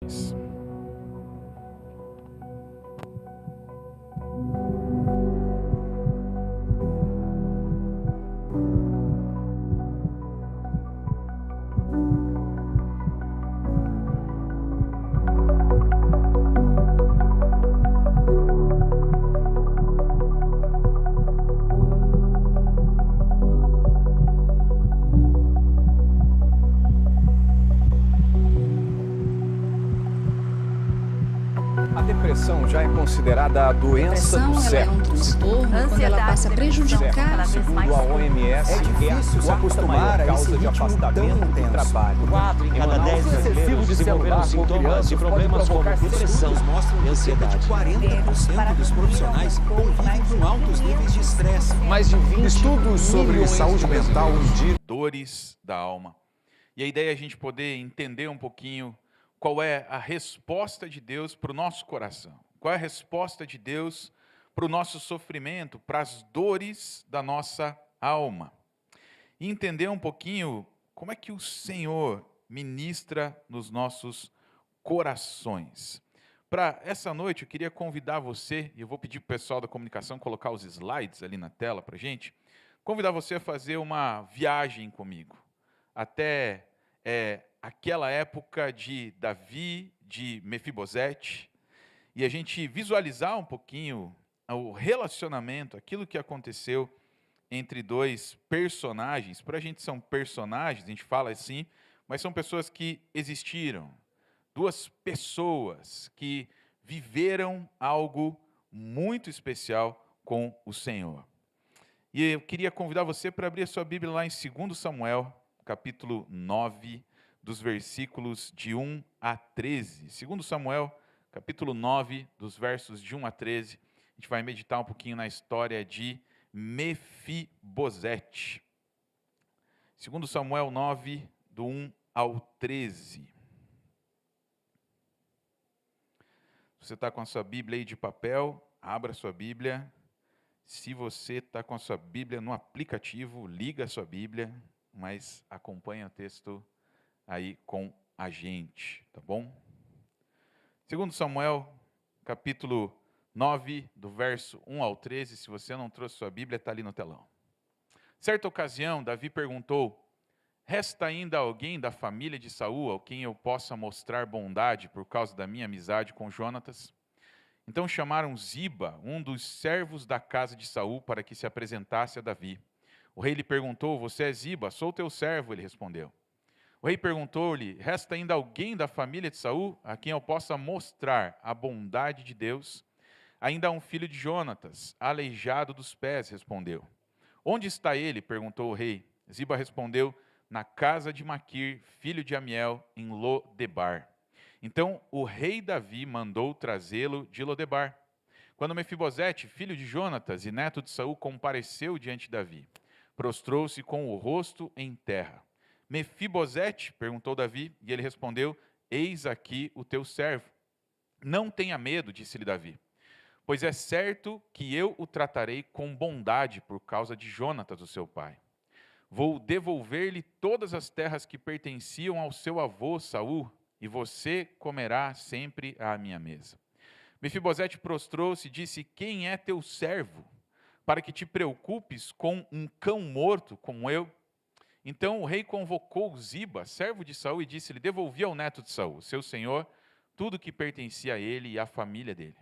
Dores. A depressão já é considerada a doença do Ela é um século. transtorno quando ela passa a prejudicar. Segundo a OMS, É difícil se acostumar a esse causa de ritmo afastamento tão do intenso. trabalho. 4 em cada 10 brasileiros desenvolveram sintomas de problemas como depressão Estudos mostram e que cerca ansiedade. de 40% dos profissionais convivem com altos níveis de estresse. Mais de 20 Estudos sobre milhões saúde de mental brasileiros. indicam Dores da alma. E a ideia é a gente poder entender um pouquinho qual é a resposta de Deus para o nosso coração. Qual é a resposta de Deus para o nosso sofrimento, para as dores da nossa alma. E entender um pouquinho como é que o Senhor ministra nos nossos corações. Para essa noite, eu queria convidar você, e eu vou pedir para o pessoal da comunicação colocar os slides ali na tela para a gente, convidar você a fazer uma viagem comigo, até aquela época de Davi, de Mefibosete, e a gente visualizar um pouquinho o relacionamento, aquilo que aconteceu entre dois personagens. Para a gente são personagens, a gente fala assim, mas são pessoas que existiram. Duas pessoas que viveram algo muito especial com o Senhor. E eu queria convidar você para abrir a sua Bíblia lá em 2 Samuel, capítulo 9, dos versículos de 1 a 13. 2 Samuel, capítulo 9, dos versos de 1 a 13. A gente vai meditar um pouquinho na história de Mefibosete. 2 Samuel 9, do 1 ao 13. Se você está com a sua Bíblia aí de papel, abra a sua Bíblia. Se você está com a sua Bíblia no aplicativo, liga a sua Bíblia, mas acompanhe o texto aí com a gente, tá bom? 2 Samuel, capítulo 9, do verso 1 ao 13, se você não trouxe sua Bíblia, está ali no telão. Certa ocasião, Davi perguntou: resta ainda alguém da família de Saul ao quem eu possa mostrar bondade por causa da minha amizade com Jonatas? Então chamaram Ziba, um dos servos da casa de Saul, para que se apresentasse a Davi. O rei lhe perguntou: você é Ziba? Sou teu servo, ele respondeu. O rei perguntou-lhe: resta ainda alguém da família de Saul a quem eu possa mostrar a bondade de Deus? Ainda há um filho de Jonatas, aleijado dos pés, respondeu. Onde está ele? Perguntou o rei. Ziba respondeu: na casa de Maquir, filho de Amiel, em Lodebar. Então o rei Davi mandou trazê-lo de Lodebar. Quando Mefibosete, filho de Jonatas e neto de Saul, compareceu diante de Davi, prostrou-se com o rosto em terra. Mefibosete? Perguntou Davi, e ele respondeu: eis aqui o teu servo. Não tenha medo, disse-lhe Davi, pois é certo que eu o tratarei com bondade por causa de Jonatas, o seu pai. Vou devolver-lhe todas as terras que pertenciam ao seu avô Saul, e você comerá sempre à minha mesa. Mefibosete prostrou-se e disse: quem é teu servo, para que te preocupes com um cão morto como eu? Então o rei convocou Ziba, servo de Saul, e disse-lhe: devolvi ao neto de Saul, seu senhor, tudo que pertencia a ele e à família dele.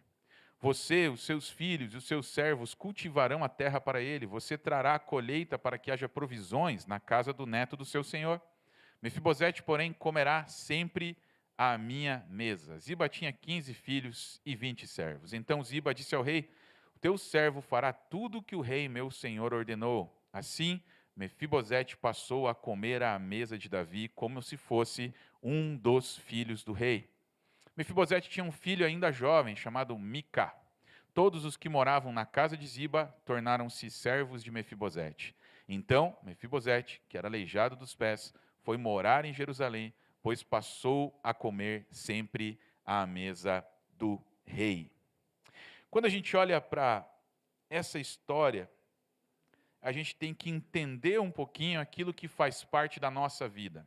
Você, os seus filhos e os seus servos cultivarão a terra para ele. Você trará a colheita para que haja provisões na casa do neto do seu senhor. Mefibosete, porém, comerá sempre à minha mesa. Ziba tinha 15 filhos e 20 servos. Então Ziba disse ao rei: o teu servo fará tudo o que o rei, meu senhor, ordenou. Assim, Mefibosete passou a comer à mesa de Davi como se fosse um dos filhos do rei. Mefibosete tinha um filho ainda jovem, chamado Mica. Todos os que moravam na casa de Ziba tornaram-se servos de Mefibosete. Então, Mefibosete, que era aleijado dos pés, foi morar em Jerusalém, pois passou a comer sempre à mesa do rei. Quando a gente olha para essa história, a gente tem que entender um pouquinho aquilo que faz parte da nossa vida.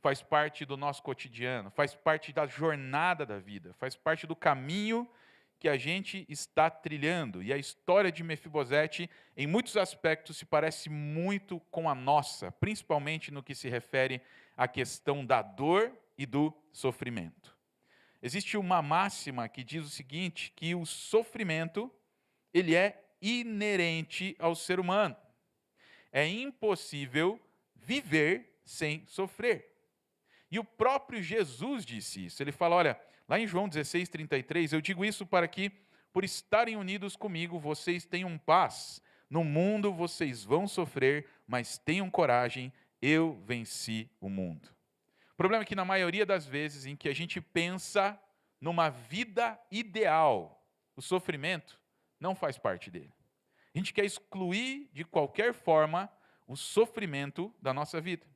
faz parte do nosso cotidiano, faz parte da jornada da vida, faz parte do caminho que a gente está trilhando. E a história de Mefibosete, em muitos aspectos, se parece muito com a nossa, principalmente no que se refere à questão da dor e do sofrimento. Existe uma máxima que diz o seguinte, que o sofrimento, ele é inerente ao ser humano. É impossível viver sem sofrer. E o próprio Jesus disse isso. Ele fala, olha, lá em João 16:33, eu digo isso para que, por estarem unidos comigo, vocês tenham paz. No mundo vocês vão sofrer, mas tenham coragem, eu venci o mundo. O problema é que na maioria das vezes em que a gente pensa numa vida ideal, o sofrimento não faz parte dele. A gente quer excluir de qualquer forma o sofrimento da nossa vida.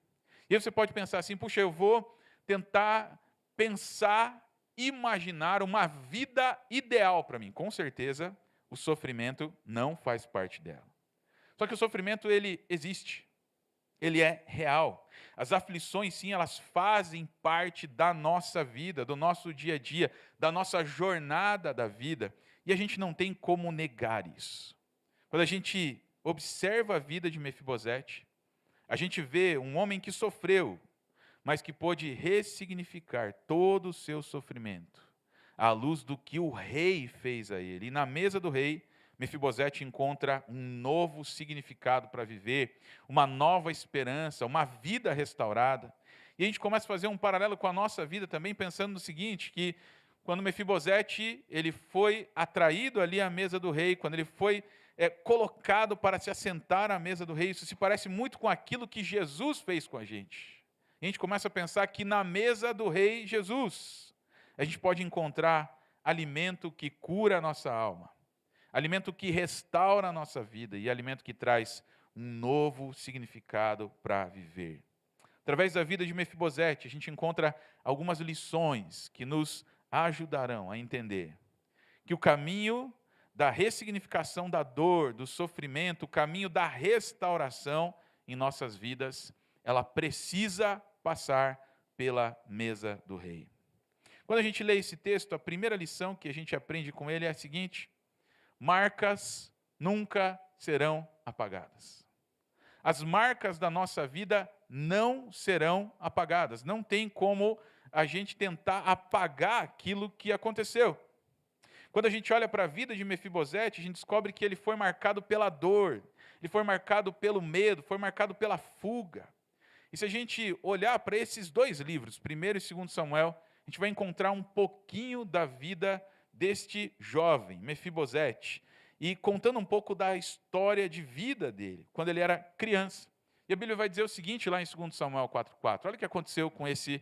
E aí você pode pensar assim, puxa, eu vou tentar pensar, imaginar uma vida ideal para mim. Com certeza, o sofrimento não faz parte dela. Só que o sofrimento, ele existe. Ele é real. As aflições, sim, elas fazem parte da nossa vida, do nosso dia a dia, da nossa jornada da vida. E a gente não tem como negar isso. Quando a gente observa a vida de Mefibosete, a gente vê um homem que sofreu, mas que pôde ressignificar todo o seu sofrimento, à luz do que o rei fez a ele. E na mesa do rei, Mefibosete encontra um novo significado para viver, uma nova esperança, uma vida restaurada. E a gente começa a fazer um paralelo com a nossa vida também, pensando no seguinte, que quando Mefibosete ele foi atraído ali à mesa do rei, quando ele foi colocado para se assentar à mesa do rei, isso se parece muito com aquilo que Jesus fez com a gente. A gente começa a pensar que na mesa do rei Jesus, a gente pode encontrar alimento que cura a nossa alma, alimento que restaura a nossa vida e alimento que traz um novo significado para viver. Através da vida de Mefibosete, a gente encontra algumas lições que nos ajudarão a entender que o caminho da ressignificação da dor, do sofrimento, o caminho da restauração em nossas vidas, ela precisa passar pela mesa do rei. Quando a gente lê esse texto, a primeira lição que a gente aprende com ele é a seguinte: marcas nunca serão apagadas. As marcas da nossa vida não serão apagadas. Não tem como a gente tentar apagar aquilo que aconteceu. Quando a gente olha para a vida de Mefibosete, a gente descobre que ele foi marcado pela dor, ele foi marcado pelo medo, foi marcado pela fuga. E se a gente olhar para esses dois livros, 1º e 2º Samuel, a gente vai encontrar um pouquinho da vida deste jovem, Mefibosete, e contando um pouco da história de vida dele, quando ele era criança. E a Bíblia vai dizer o seguinte lá em 2º Samuel 4:4, olha o que aconteceu com esse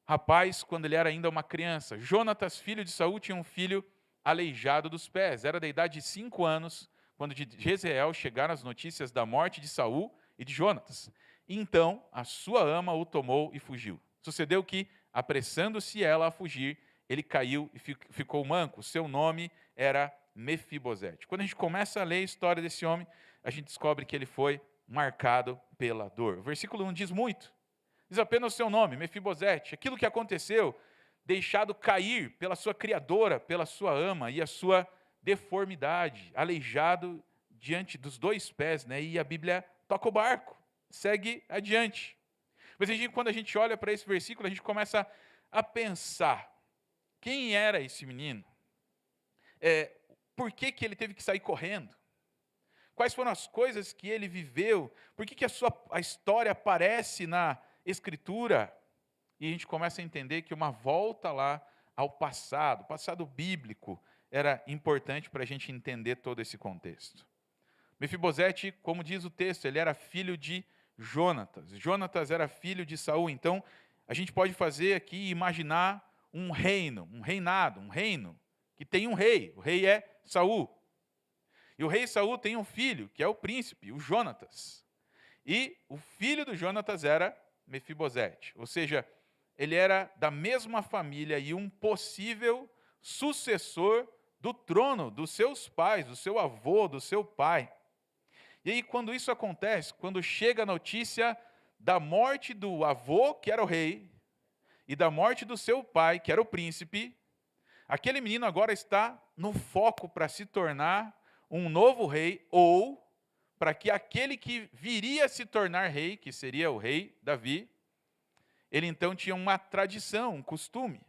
rapaz quando ele era ainda uma criança. Jonatas, filho de Saul, tinha um filho aleijado dos pés. Era da idade de 5 anos, quando de Jezreel chegaram as notícias da morte de Saul e de Jonatas. Então, a sua ama o tomou e fugiu. Sucedeu que, apressando-se ela a fugir, ele caiu e ficou manco. Seu nome era Mefibosete. Quando a gente começa a ler a história desse homem, a gente descobre que ele foi marcado pela dor. O versículo não diz muito. Diz apenas o seu nome, Mefibosete. Aquilo que aconteceu, deixado cair pela sua criadora, pela sua ama e a sua deformidade, aleijado diante dos 2 pés, né? E a Bíblia toca o barco, segue adiante. Mas quando a gente olha para esse versículo, a gente começa a pensar, quem era esse menino? Por que ele teve que sair correndo? Quais foram as coisas que ele viveu? Por que a história aparece na Escritura? E a gente começa a entender que uma volta lá ao passado bíblico, era importante para a gente entender todo esse contexto. Mefibosete, como diz o texto, ele era filho de Jonatas. Jonatas era filho de Saul. Então, a gente pode fazer aqui, imaginar um reino, um reinado, um reino que tem um rei. O rei é Saul. E o rei Saul tem um filho, que é o príncipe, o Jonatas. E o filho do Jonatas era Mefibosete. Ou seja, ele era da mesma família e um possível sucessor do trono dos seus pais, do seu avô, do seu pai. E aí, quando isso acontece, quando chega a notícia da morte do avô, que era o rei, e da morte do seu pai, que era o príncipe, aquele menino agora está no foco para se tornar um novo rei, ou para que aquele que viria a se tornar rei, que seria o rei Davi, ele então tinha uma tradição, um costume.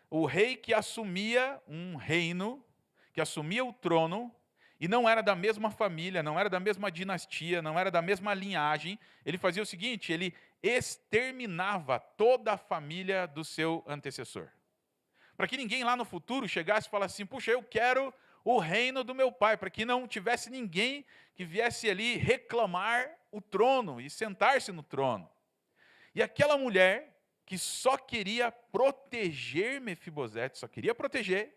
O rei que assumia um reino, que assumia o trono, e não era da mesma família, não era da mesma dinastia, não era da mesma linhagem, ele fazia o seguinte, ele exterminava toda a família do seu antecessor. Para que ninguém lá no futuro chegasse e falasse assim, puxa, eu quero o reino do meu pai, para que não tivesse ninguém que viesse ali reclamar o trono e sentar-se no trono. E aquela mulher que só queria proteger Mefibosete, só queria proteger,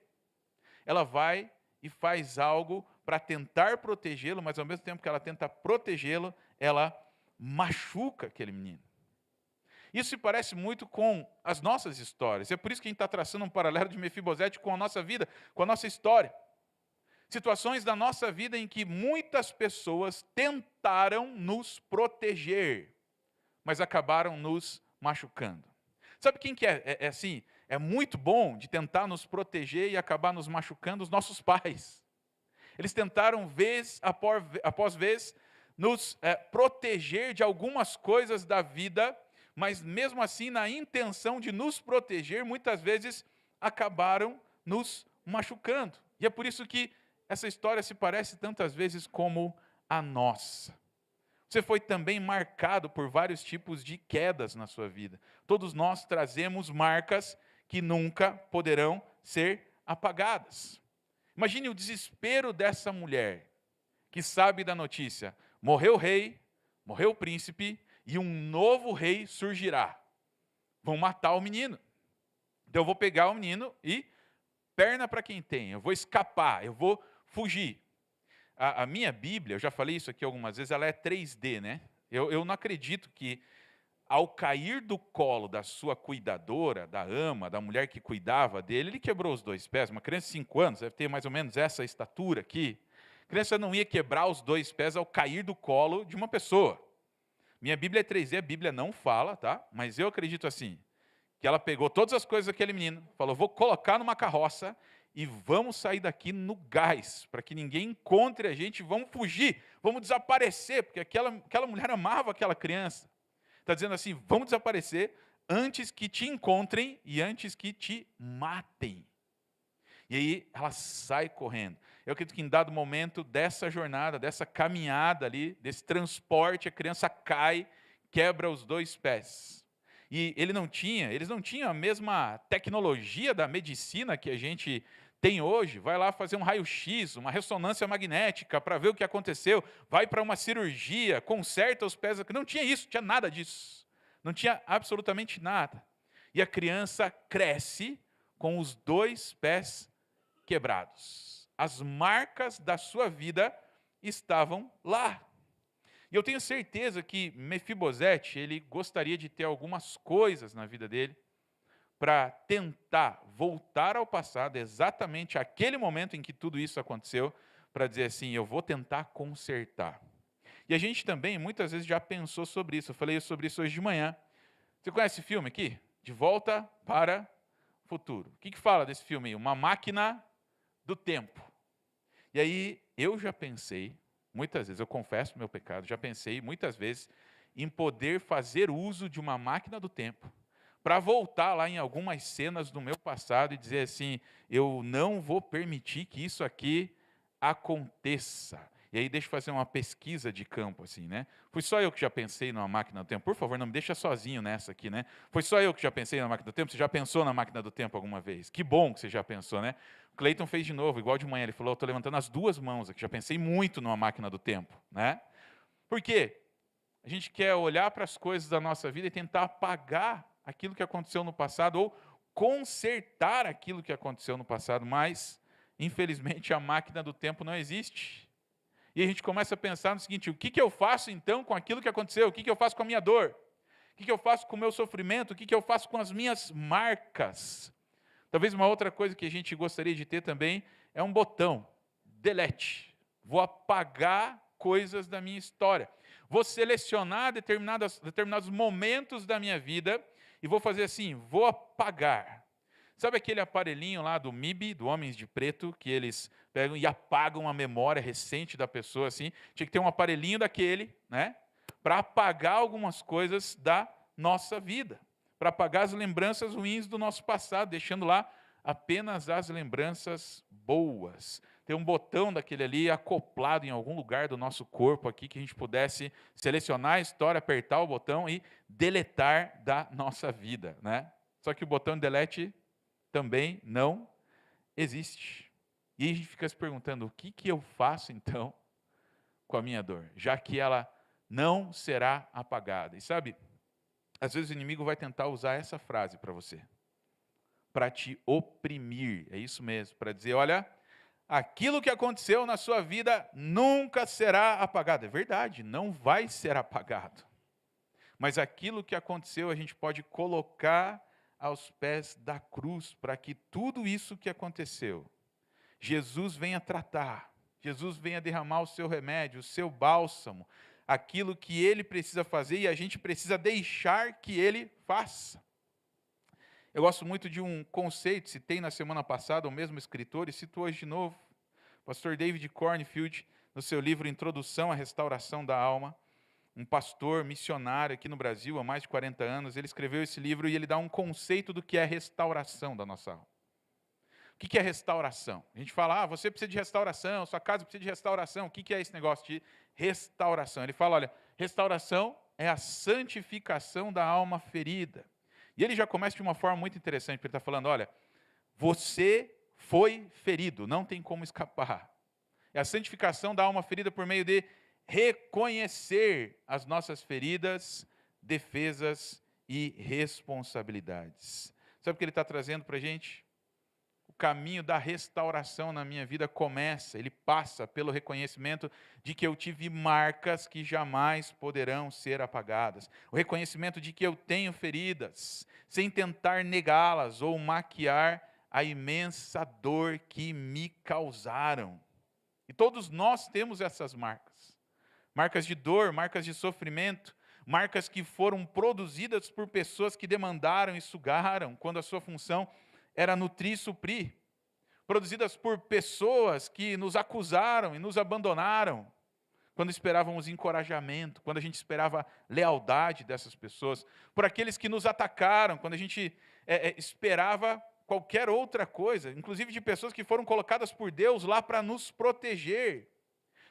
ela vai e faz algo para tentar protegê-lo, mas ao mesmo tempo que ela tenta protegê-lo, ela machuca aquele menino. Isso se parece muito com as nossas histórias. É por isso que a gente está traçando um paralelo de Mefibosete com a nossa vida, com a nossa história. Situações da nossa vida em que muitas pessoas tentaram nos proteger, mas acabaram nos machucando. Sabe quem que é assim? É muito bom de tentar nos proteger e acabar nos machucando os nossos pais. Eles tentaram, vez após vez, nos proteger de algumas coisas da vida, mas mesmo assim, na intenção de nos proteger, muitas vezes acabaram nos machucando. E é por isso que essa história se parece tantas vezes como a nossa. Você foi também marcado por vários tipos de quedas na sua vida. Todos nós trazemos marcas que nunca poderão ser apagadas. Imagine o desespero dessa mulher, que sabe da notícia. Morreu o rei, morreu o príncipe, e um novo rei surgirá. Vão matar o menino. Então eu vou pegar o menino e perna para quem tem. Eu vou escapar, eu vou fugir. A minha Bíblia, eu já falei isso aqui algumas vezes, ela é 3D, né? Eu não acredito que ao cair do colo da sua cuidadora, da ama, da mulher que cuidava dele, ele quebrou os 2 pés. Uma criança de 5 anos, deve ter mais ou menos essa estatura aqui. A criança não ia quebrar os 2 pés ao cair do colo de uma pessoa. Minha Bíblia é 3D, a Bíblia não fala, tá? Mas eu acredito assim, que ela pegou todas as coisas daquele menino, falou, vou colocar numa carroça e vamos sair daqui no gás, para que ninguém encontre a gente, vamos fugir, vamos desaparecer, porque aquela mulher amava aquela criança. Está dizendo assim, vamos desaparecer antes que te encontrem e antes que te matem. E aí ela sai correndo. Eu acredito que em dado momento dessa jornada, dessa caminhada ali, desse transporte, a criança cai, quebra os 2 pés. E eles não tinham a mesma tecnologia da medicina que a gente tem hoje. Vai lá fazer um raio-x, uma ressonância magnética para ver o que aconteceu. Vai para uma cirurgia, conserta os pés. Não tinha isso, não tinha nada disso. Não tinha absolutamente nada. E a criança cresce com os 2 pés quebrados. As marcas da sua vida estavam lá. E eu tenho certeza que Mefibosete, ele gostaria de ter algumas coisas na vida dele para tentar voltar ao passado, exatamente aquele momento em que tudo isso aconteceu, para dizer assim, eu vou tentar consertar. E a gente também, muitas vezes, já pensou sobre isso. Eu falei sobre isso hoje de manhã. Você conhece esse filme aqui? De Volta para o Futuro. O que fala desse filme aí? Uma máquina do tempo. E aí, eu já pensei, muitas vezes, eu confesso o meu pecado, já pensei muitas vezes em poder fazer uso de uma máquina do tempo para voltar lá em algumas cenas do meu passado e dizer assim, eu não vou permitir que isso aqui aconteça. E aí deixa eu fazer uma pesquisa de campo, assim, né? Foi só eu que já pensei numa máquina do tempo. Por favor, não me deixa sozinho nessa aqui, né? Foi só eu que já pensei na máquina do tempo? Você já pensou na máquina do tempo alguma vez? Que bom que você já pensou, né? O Cleiton fez de novo, igual de manhã. Ele falou, estou levantando as 2 mãos aqui. Já pensei muito numa máquina do tempo, né? Por quê? A gente quer olhar para as coisas da nossa vida e tentar apagar aquilo que aconteceu no passado ou consertar aquilo que aconteceu no passado, mas, infelizmente, a máquina do tempo não existe. E a gente começa a pensar no seguinte, o que eu faço então com aquilo que aconteceu? O que eu faço com a minha dor? O que eu faço com o meu sofrimento? O que eu faço com as minhas marcas? Talvez uma outra coisa que a gente gostaria de ter também é um botão, delete. Vou apagar coisas da minha história. vou selecionar determinados momentos da minha vida e vou fazer assim, vou apagar. Sabe aquele aparelhinho lá do MIB, do Homens de Preto, que eles pegam e apagam a memória recente da pessoa, assim? Tinha que ter um aparelhinho daquele, né? Para apagar algumas coisas da nossa vida, para apagar as lembranças ruins do nosso passado, deixando lá apenas as lembranças boas. Tem um botão daquele ali acoplado em algum lugar do nosso corpo aqui, que a gente pudesse selecionar a história, apertar o botão e deletar da nossa vida, né? Só que o botão de delete também não existe. E a gente fica se perguntando, o que eu faço então com a minha dor? Já que ela não será apagada. E sabe, às vezes o inimigo vai tentar usar essa frase para você, para te oprimir, é isso mesmo, para dizer, olha, aquilo que aconteceu na sua vida nunca será apagado. É verdade, não vai ser apagado. Mas aquilo que aconteceu a gente pode colocar aos pés da cruz, para que tudo isso que aconteceu, Jesus venha tratar, Jesus venha derramar o seu remédio, o seu bálsamo, aquilo que ele precisa fazer e a gente precisa deixar que ele faça. Eu gosto muito de um conceito, citei na semana passada o mesmo escritor e cito hoje de novo. O pastor David Cornfield, no seu livro Introdução à Restauração da Alma, um pastor missionário aqui no Brasil há mais de 40 anos, ele escreveu esse livro e ele dá um conceito do que é a restauração da nossa alma. O que é restauração? A gente fala, você precisa de restauração, sua casa precisa de restauração. O que é esse negócio de restauração? Ele fala, olha, restauração é a santificação da alma ferida. E ele já começa de uma forma muito interessante, porque ele está falando, olha, você foi ferido, não tem como escapar. É a santificação da alma ferida por meio de reconhecer as nossas feridas, defesas e responsabilidades. Sabe o que ele está trazendo para a gente? O caminho da restauração na minha vida começa, ele passa pelo reconhecimento de que eu tive marcas que jamais poderão ser apagadas. O reconhecimento de que eu tenho feridas, sem tentar negá-las ou maquiar a imensa dor que me causaram. E todos nós temos essas marcas. Marcas de dor, marcas de sofrimento, marcas que foram produzidas por pessoas que demandaram e sugaram, quando a sua função era nutrir e suprir. Produzidas por pessoas que nos acusaram e nos abandonaram, quando esperávamos encorajamento, quando a gente esperava lealdade dessas pessoas. Por aqueles que nos atacaram, quando a gente esperava qualquer outra coisa, inclusive de pessoas que foram colocadas por Deus lá para nos proteger.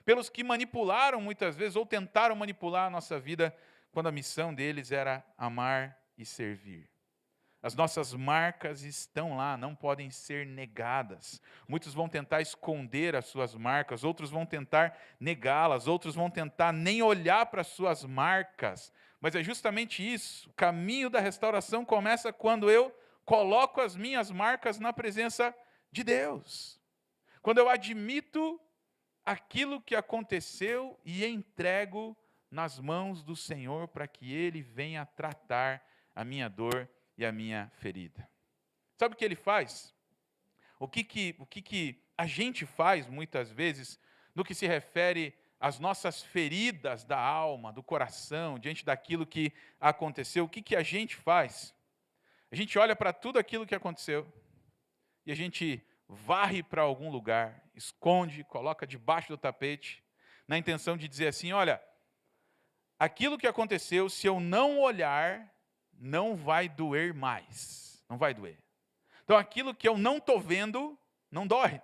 Pelos que manipularam muitas vezes, ou tentaram manipular a nossa vida, quando a missão deles era amar e servir. As nossas marcas estão lá, não podem ser negadas. Muitos vão tentar esconder as suas marcas, outros vão tentar negá-las, outros vão tentar nem olhar para as suas marcas. Mas é justamente isso, o caminho da restauração começa quando eu coloco as minhas marcas na presença de Deus. Quando eu admito aquilo que aconteceu e entrego nas mãos do Senhor para que Ele venha tratar a minha dor e a minha ferida. Sabe o que Ele faz? O que a gente faz muitas vezes no que se refere às nossas feridas da alma, do coração, diante daquilo que aconteceu? O que a gente faz? A gente olha para tudo aquilo que aconteceu e a gente varre para algum lugar, esconde, coloca debaixo do tapete, na intenção de dizer assim, olha, aquilo que aconteceu, se eu não olhar, não vai doer mais, não vai doer. Então aquilo que eu não estou vendo, não dói.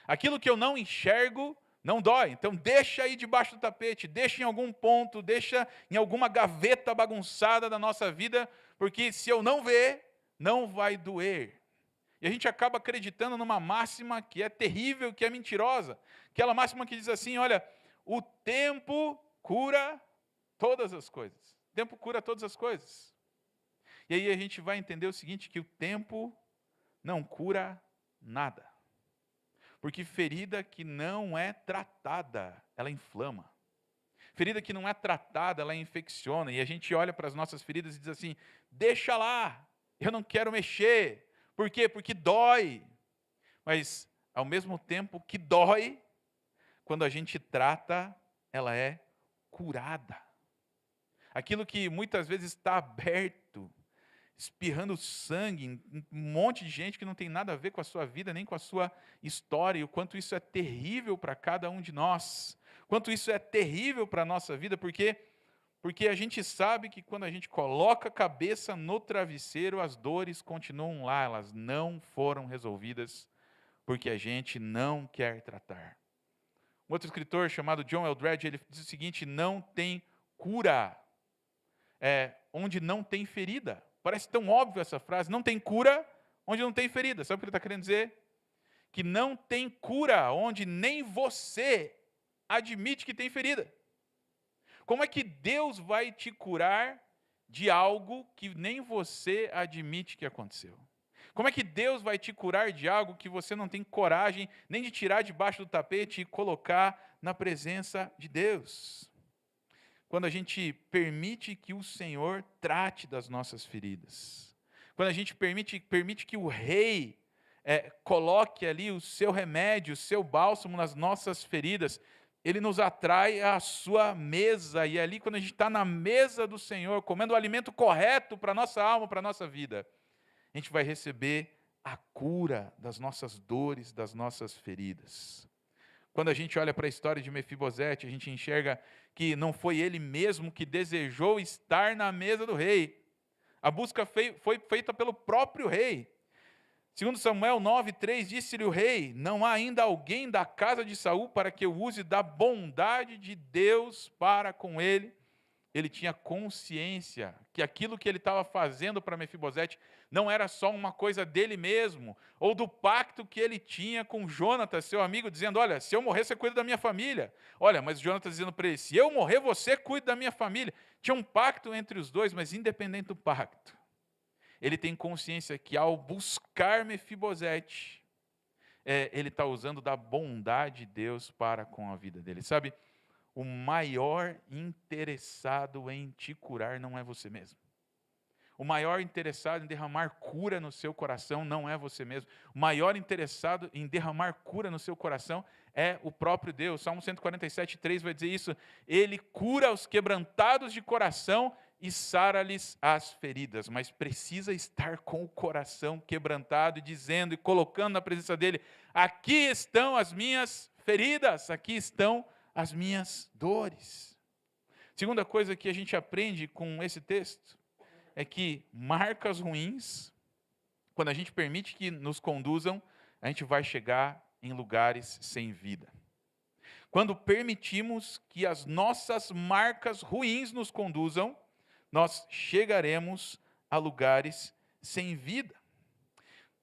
Aquilo que eu não enxergo, não dói. Então deixa aí debaixo do tapete, deixa em algum ponto, deixa em alguma gaveta bagunçada da nossa vida, porque se eu não ver, não vai doer. E a gente acaba acreditando numa máxima que é terrível, que é mentirosa. Aquela máxima que diz assim, olha, o tempo cura todas as coisas. O tempo cura todas as coisas. E aí a gente vai entender o seguinte, que o tempo não cura nada. Porque ferida que não é tratada, ela inflama. Ferida que não é tratada, ela infecciona. E a gente olha para as nossas feridas e diz assim, deixa lá, eu não quero mexer. Por quê? Porque dói. Mas, ao mesmo tempo que dói, quando a gente trata, ela é curada. Aquilo que muitas vezes está aberto, espirrando sangue, um monte de gente que não tem nada a ver com a sua vida, nem com a sua história, e o quanto isso é terrível para cada um de nós, quanto isso é terrível para a nossa vida, porque a gente sabe que quando a gente coloca a cabeça no travesseiro, as dores continuam lá, elas não foram resolvidas, porque a gente não quer tratar. Um outro escritor chamado John Eldredge, ele diz o seguinte: não tem cura onde não tem ferida. Parece tão óbvio essa frase, não tem cura onde não tem ferida. Sabe o que ele está querendo dizer? Que não tem cura onde nem você admite que tem ferida. Como é que Deus vai te curar de algo que nem você admite que aconteceu? Como é que Deus vai te curar de algo que você não tem coragem nem de tirar debaixo do tapete e colocar na presença de Deus? Quando a gente permite que o Senhor trate das nossas feridas. Quando a gente permite que o Rei coloque ali o seu remédio, o seu bálsamo nas nossas feridas, Ele nos atrai à sua mesa. E ali, quando a gente está na mesa do Senhor, comendo o alimento correto para a nossa alma, para a nossa vida, a gente vai receber a cura das nossas dores, das nossas feridas. Quando a gente olha para a história de Mefibosete, a gente enxerga que não foi ele mesmo que desejou estar na mesa do rei. A busca foi feita pelo próprio rei. Segundo Samuel 9:3, disse-lhe o rei: não há ainda alguém da casa de Saul para que eu use da bondade de Deus para com ele. Ele tinha consciência que aquilo que ele estava fazendo para Mefibosete não era só uma coisa dele mesmo, ou do pacto que ele tinha com Jonatas, seu amigo, dizendo: olha, se eu morrer, você cuida da minha família. Olha, mas Jonatas dizendo para ele: se eu morrer, você cuida da minha família. Tinha um pacto entre os dois, mas independente do pacto, ele tem consciência que ao buscar Mefibosete, ele está usando da bondade de Deus para com a vida dele. Sabe, o maior interessado em te curar não é você mesmo. O maior interessado em derramar cura no seu coração não é você mesmo. O maior interessado em derramar cura no seu coração é o próprio Deus. Salmo 147:3 vai dizer isso: Ele cura os quebrantados de coração e sara-lhes as feridas. Mas precisa estar com o coração quebrantado e dizendo e colocando na presença dele: aqui estão as minhas feridas, aqui estão as minhas dores. Segunda coisa que a gente aprende com esse texto é que marcas ruins, quando a gente permite que nos conduzam, a gente vai chegar em lugares sem vida. Quando permitimos que as nossas marcas ruins nos conduzam, nós chegaremos a lugares sem vida.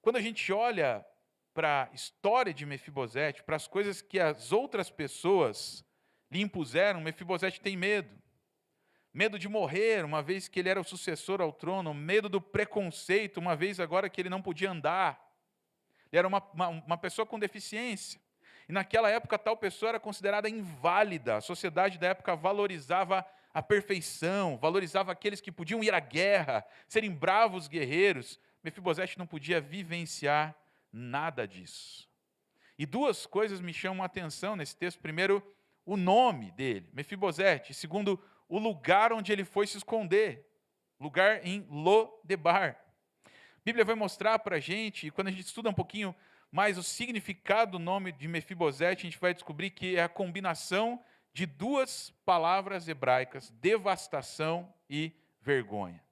Quando a gente olha para a história de Mefibosete, para as coisas que as outras pessoas lhe impuseram, Mefibosete tem medo. Medo de morrer, uma vez que ele era o sucessor ao trono. Medo do preconceito, uma vez agora que ele não podia andar. Ele era uma pessoa com deficiência. E naquela época, tal pessoa era considerada inválida. A sociedade da época valorizava a perfeição, valorizava aqueles que podiam ir à guerra, serem bravos guerreiros. Mefibosete não podia vivenciar nada disso. E duas coisas me chamam a atenção nesse texto. Primeiro, o nome dele, Mefibosete. Segundo, o lugar onde ele foi se esconder, lugar em Lodebar. A Bíblia vai mostrar para a gente, e quando a gente estuda um pouquinho mais o significado do nome de Mefibosete, a gente vai descobrir que é a combinação de duas palavras hebraicas: devastação e vergonha.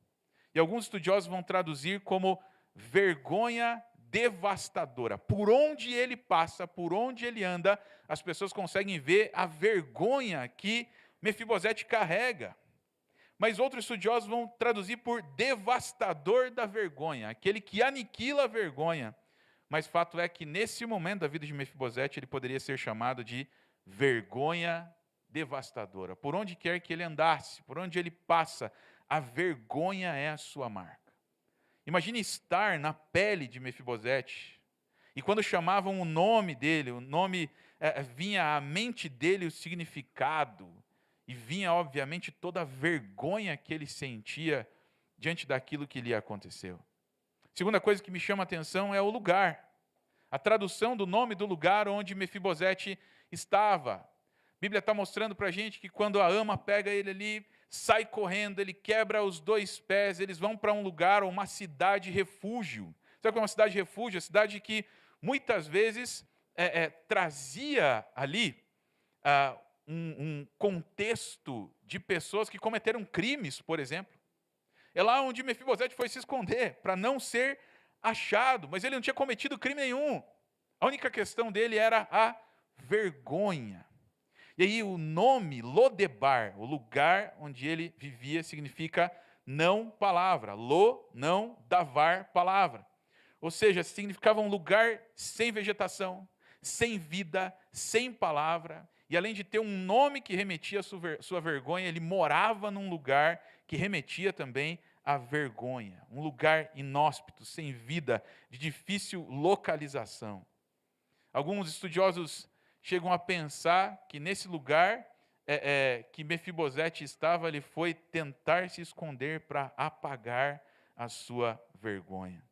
E alguns estudiosos vão traduzir como vergonha devastadora. Por onde ele passa, por onde ele anda, as pessoas conseguem ver a vergonha que Mefibosete carrega. Mas outros estudiosos vão traduzir por devastador da vergonha, aquele que aniquila a vergonha. Mas fato é que nesse momento da vida de Mefibosete, ele poderia ser chamado de vergonha devastadora. Por onde quer que ele andasse, por onde ele passa, a vergonha é a sua marca. Imagine estar na pele de Mefibosete, e quando chamavam o nome dele, o nome vinha à mente dele o significado, e vinha, obviamente, toda a vergonha que ele sentia diante daquilo que lhe aconteceu. Segunda coisa que me chama a atenção é o lugar. A tradução do nome do lugar onde Mefibosete estava. Bíblia está mostrando para a gente que quando a ama pega ele ali, sai correndo, ele quebra os 2 pés, eles vão para um lugar, uma cidade refúgio. Sabe o que é uma cidade refúgio? A cidade que muitas vezes trazia ali um contexto de pessoas que cometeram crimes, por exemplo. É lá onde Mefibosete foi se esconder, para não ser achado, mas ele não tinha cometido crime nenhum. A única questão dele era a vergonha. E aí o nome Lodebar, o lugar onde ele vivia, significa não palavra. Lo, não, davar, palavra. Ou seja, significava um lugar sem vegetação, sem vida, sem palavra. E além de ter um nome que remetia à sua vergonha, ele morava num lugar que remetia também à vergonha. Um lugar inóspito, sem vida, de difícil localização. Alguns estudiosos chegam a pensar que nesse lugar que Mefibosete estava, ele foi tentar se esconder para apagar a sua vergonha.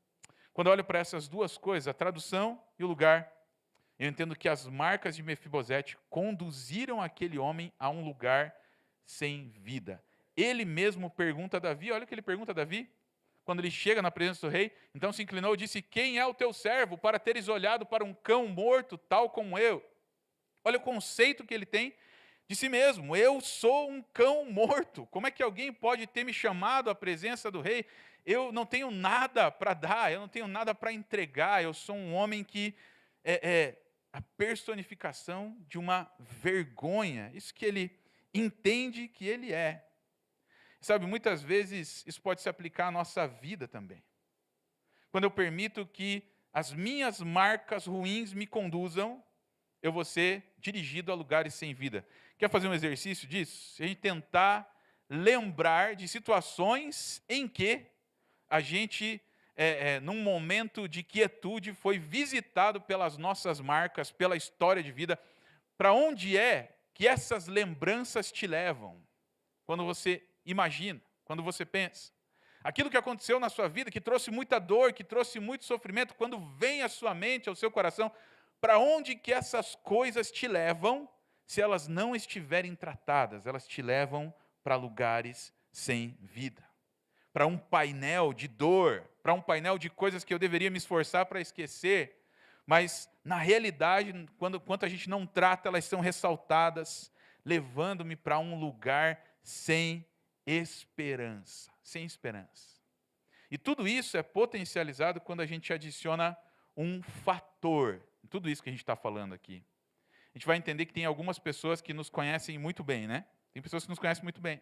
Quando eu olho para essas duas coisas, a tradução e o lugar, eu entendo que as marcas de Mefibosete conduziram aquele homem a um lugar sem vida. Ele mesmo pergunta a Davi, olha o que ele pergunta a Davi, quando ele chega na presença do rei, então se inclinou e disse, quem é o teu servo para teres olhado para um cão morto, tal como eu? Olha o conceito que ele tem de si mesmo, eu sou um cão morto, como é que alguém pode ter me chamado à presença do rei? Eu não tenho nada para dar, eu não tenho nada para entregar, eu sou um homem que é a personificação de uma vergonha, isso que ele entende que ele é. Sabe, muitas vezes isso pode se aplicar à nossa vida também. Quando eu permito que as minhas marcas ruins me conduzam, eu vou ser dirigido a lugares sem vida. Quer fazer um exercício disso? Se a gente tentar lembrar de situações em que a gente, num momento de quietude, foi visitado pelas nossas marcas, pela história de vida, para onde é que essas lembranças te levam? Quando você imagina, quando você pensa. Aquilo que aconteceu na sua vida, que trouxe muita dor, que trouxe muito sofrimento, quando vem à sua mente, ao seu coração, para onde que essas coisas te levam, se elas não estiverem tratadas? Elas te levam para lugares sem vida. Para um painel de dor, para um painel de coisas que eu deveria me esforçar para esquecer, mas na realidade, quando a gente não trata, elas são ressaltadas, levando-me para um lugar sem esperança, sem esperança. E tudo isso é potencializado quando a gente adiciona um fator, tudo isso que a gente está falando aqui. A gente vai entender que tem algumas pessoas que nos conhecem muito bem, né? Tem pessoas que nos conhecem muito bem.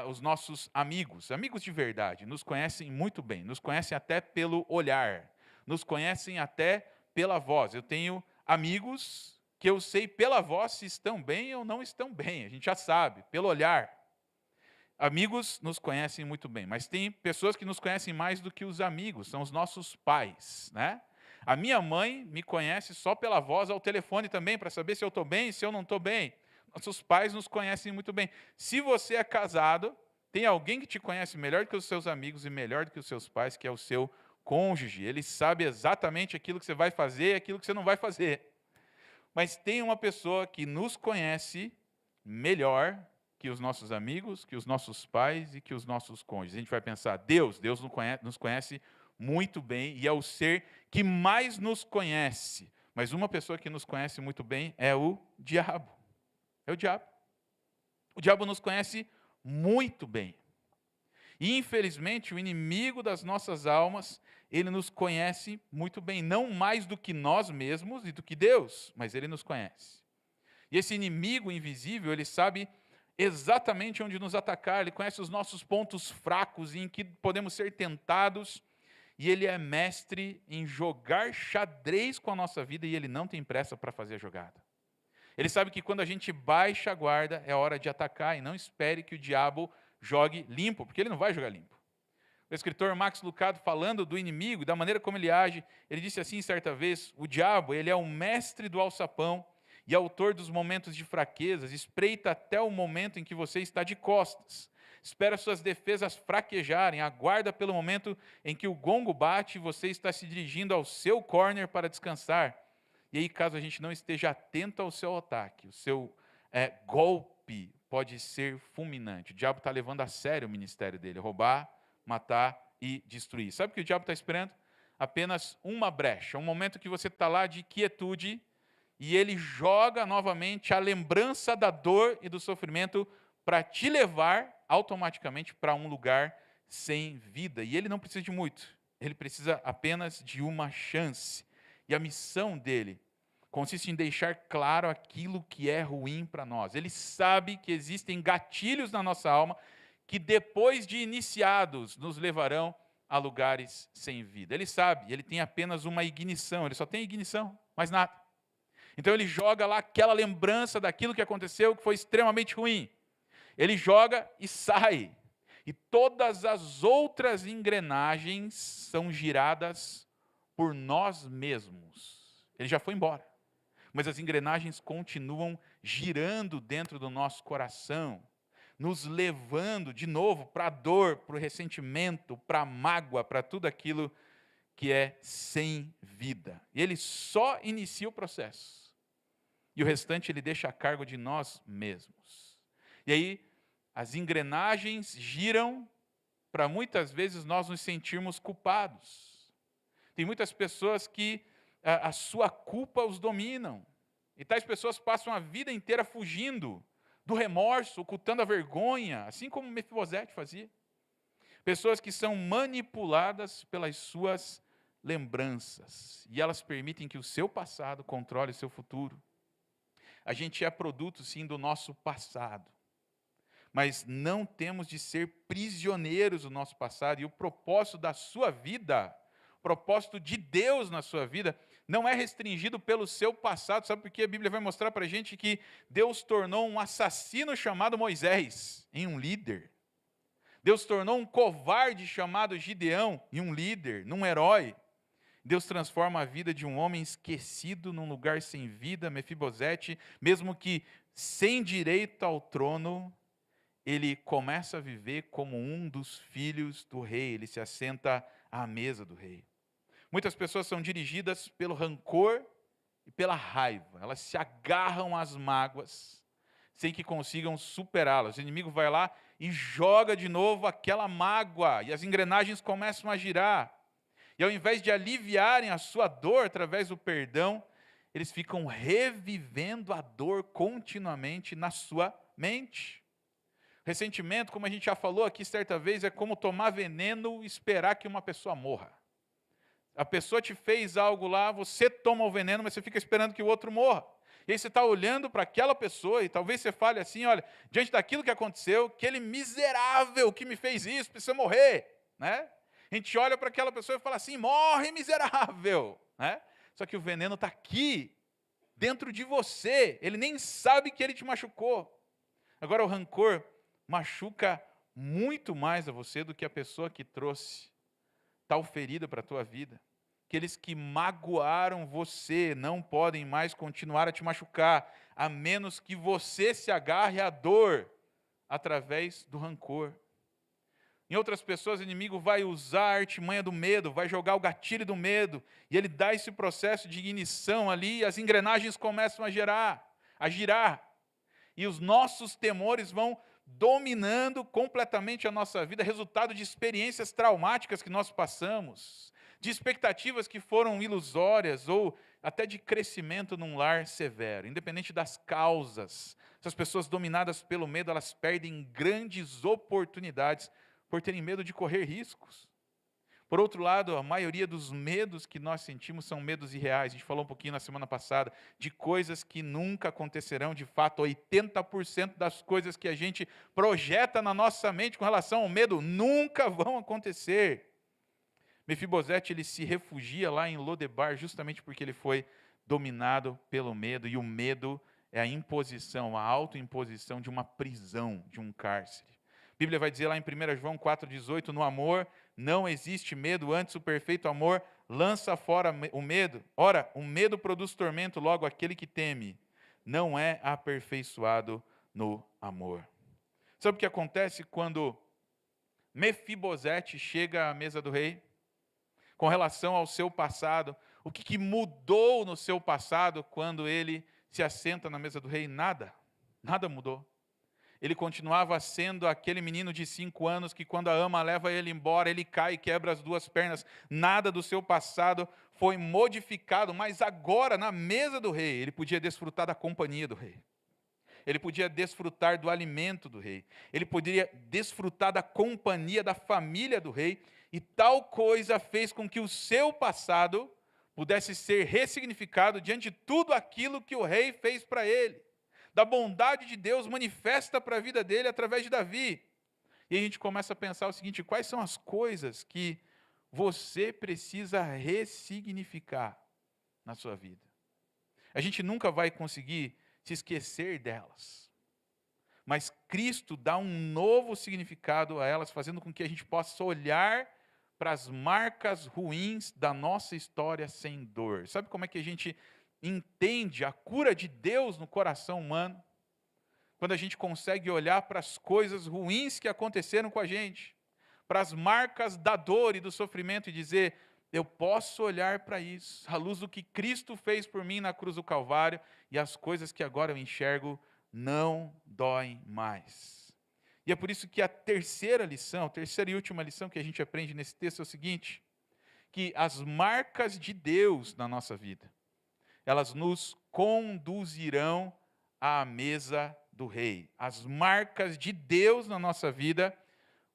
Os nossos amigos de verdade, nos conhecem muito bem, nos conhecem até pelo olhar, nos conhecem até pela voz. Eu tenho amigos que eu sei pela voz se estão bem ou não estão bem, a gente já sabe, pelo olhar. Amigos nos conhecem muito bem, mas tem pessoas que nos conhecem mais do que os amigos, são os nossos pais, né? A minha mãe me conhece só pela voz ao telefone também, para saber se eu estou bem, se eu não estou bem. Nossos pais nos conhecem muito bem. Se você é casado, tem alguém que te conhece melhor do que os seus amigos e melhor do que os seus pais, que é o seu cônjuge. Ele sabe exatamente aquilo que você vai fazer e aquilo que você não vai fazer. Mas tem uma pessoa que nos conhece melhor que os nossos amigos, que os nossos pais e que os nossos cônjuges. A gente vai pensar, Deus nos conhece muito bem e é o ser que mais nos conhece. Mas uma pessoa que nos conhece muito bem é o diabo. É o diabo. O diabo nos conhece muito bem. E, infelizmente, o inimigo das nossas almas, ele nos conhece muito bem. Não mais do que nós mesmos e do que Deus, mas ele nos conhece. E esse inimigo invisível, ele sabe exatamente onde nos atacar. Ele conhece os nossos pontos fracos em que podemos ser tentados. E ele é mestre em jogar xadrez com a nossa vida e ele não tem pressa para fazer a jogada. Ele sabe que quando a gente baixa a guarda, é hora de atacar e não espere que o diabo jogue limpo, porque ele não vai jogar limpo. O escritor Max Lucado, falando do inimigo, da maneira como ele age, ele disse assim certa vez, o diabo, ele é o mestre do alçapão e autor dos momentos de fraquezas, espreita até o momento em que você está de costas. Espera suas defesas fraquejarem, aguarda pelo momento em que o gongo bate e você está se dirigindo ao seu corner para descansar. E aí, caso a gente não esteja atento ao seu ataque, o seu golpe pode ser fulminante. O diabo está levando a sério o ministério dele, roubar, matar e destruir. Sabe o que o diabo está esperando? Apenas uma brecha, um momento que você está lá de quietude, e ele joga novamente a lembrança da dor e do sofrimento para te levar automaticamente para um lugar sem vida. E ele não precisa de muito, ele precisa apenas de uma chance. E a missão dele consiste em deixar claro aquilo que é ruim para nós. Ele sabe que existem gatilhos na nossa alma que, depois de iniciados, nos levarão a lugares sem vida. Ele sabe, ele tem apenas uma ignição, ele só tem ignição, mais nada. Então ele joga lá aquela lembrança daquilo que aconteceu, que foi extremamente ruim. Ele joga e sai. E todas as outras engrenagens são giradas por nós mesmos. Ele já foi embora. Mas as engrenagens continuam girando dentro do nosso coração, nos levando de novo para a dor, para o ressentimento, para a mágoa, para tudo aquilo que é sem vida. E ele só inicia o processo. E o restante ele deixa a cargo de nós mesmos. E aí, as engrenagens giram para muitas vezes nós nos sentirmos culpados. Tem muitas pessoas que a sua culpa os dominam. E tais pessoas passam a vida inteira fugindo do remorso, ocultando a vergonha, assim como Mefibosete fazia. Pessoas que são manipuladas pelas suas lembranças. E elas permitem que o seu passado controle o seu futuro. A gente é produto, sim, do nosso passado. Mas não temos de ser prisioneiros do nosso passado. E o propósito da sua vida, o propósito de Deus na sua vida, não é restringido pelo seu passado. Sabe por quê? A Bíblia vai mostrar para a gente que Deus tornou um assassino chamado Moisés em um líder. Deus tornou um covarde chamado Gideão em um líder, num herói. Deus transforma a vida de um homem esquecido num lugar sem vida, Mefibosete, mesmo que sem direito ao trono, ele começa a viver como um dos filhos do rei, ele se assenta à mesa do rei. Muitas pessoas são dirigidas pelo rancor e pela raiva, elas se agarram às mágoas, sem que consigam superá-las. O inimigo vai lá e joga de novo aquela mágoa, e as engrenagens começam a girar. E ao invés de aliviarem a sua dor através do perdão, eles ficam revivendo a dor continuamente na sua mente. Ressentimento, como a gente já falou aqui certa vez, é como tomar veneno e esperar que uma pessoa morra. A pessoa te fez algo lá, você toma o veneno, mas você fica esperando que o outro morra. E aí você está olhando para aquela pessoa e talvez você fale assim, olha, diante daquilo que aconteceu, aquele miserável que me fez isso, precisa morrer, né? A gente olha para aquela pessoa e fala assim, morre miserável, né? Só que o veneno está aqui, dentro de você, ele nem sabe que ele te machucou. Agora o rancor machuca muito mais a você do que a pessoa que trouxe tal ferida para a tua vida. Aqueles que magoaram você não podem mais continuar a te machucar, a menos que você se agarre à dor através do rancor. Em outras pessoas, o inimigo vai usar a artimanha do medo, vai jogar o gatilho do medo, e ele dá esse processo de ignição ali, e as engrenagens começam a girar, e os nossos temores vão dominando completamente a nossa vida, resultado de experiências traumáticas que nós passamos, de expectativas que foram ilusórias, ou até de crescimento num lar severo, independente das causas. Essas pessoas dominadas pelo medo, elas perdem grandes oportunidades por terem medo de correr riscos. Por outro lado, a maioria dos medos que nós sentimos são medos irreais. A gente falou um pouquinho na semana passada de coisas que nunca acontecerão de fato. 80% das coisas que a gente projeta na nossa mente com relação ao medo nunca vão acontecer. Mefibosete, ele se refugia lá em Lodebar justamente porque ele foi dominado pelo medo. E o medo é a imposição, a autoimposição de uma prisão, de um cárcere. A Bíblia vai dizer lá em 1 João 4,18, no amor não existe medo, antes o perfeito amor lança fora o medo. Ora, o medo produz tormento, logo aquele que teme não é aperfeiçoado no amor. Sabe o que acontece quando Mefibosete chega à mesa do rei? Com relação ao seu passado, O que mudou no seu passado quando ele se assenta na mesa do rei? Nada. Nada mudou. Ele continuava sendo aquele menino de 5 anos que quando a ama leva ele embora, ele cai e quebra as 2 pernas. Nada do seu passado foi modificado, mas agora, na mesa do rei, ele podia desfrutar da companhia do rei. Ele podia desfrutar do alimento do rei. Ele poderia desfrutar da companhia da família do rei. E tal coisa fez com que o seu passado pudesse ser ressignificado diante de tudo aquilo que o rei fez para ele. Da bondade de Deus manifesta para a vida dele através de Davi. E a gente começa a pensar o seguinte: quais são as coisas que você precisa ressignificar na sua vida? A gente nunca vai conseguir se esquecer delas. Mas Cristo dá um novo significado a elas, fazendo com que a gente possa olhar para as marcas ruins da nossa história sem dor. Sabe como é que a gente entende a cura de Deus no coração humano? Quando a gente consegue olhar para as coisas ruins que aconteceram com a gente, para as marcas da dor e do sofrimento e dizer: eu posso olhar para isso, à luz do que Cristo fez por mim na cruz do Calvário, e as coisas que agora eu enxergo não doem mais. E é por isso que a terceira e última lição que a gente aprende nesse texto é o seguinte: que as marcas de Deus na nossa vida, elas nos conduzirão à mesa do rei. As marcas de Deus na nossa vida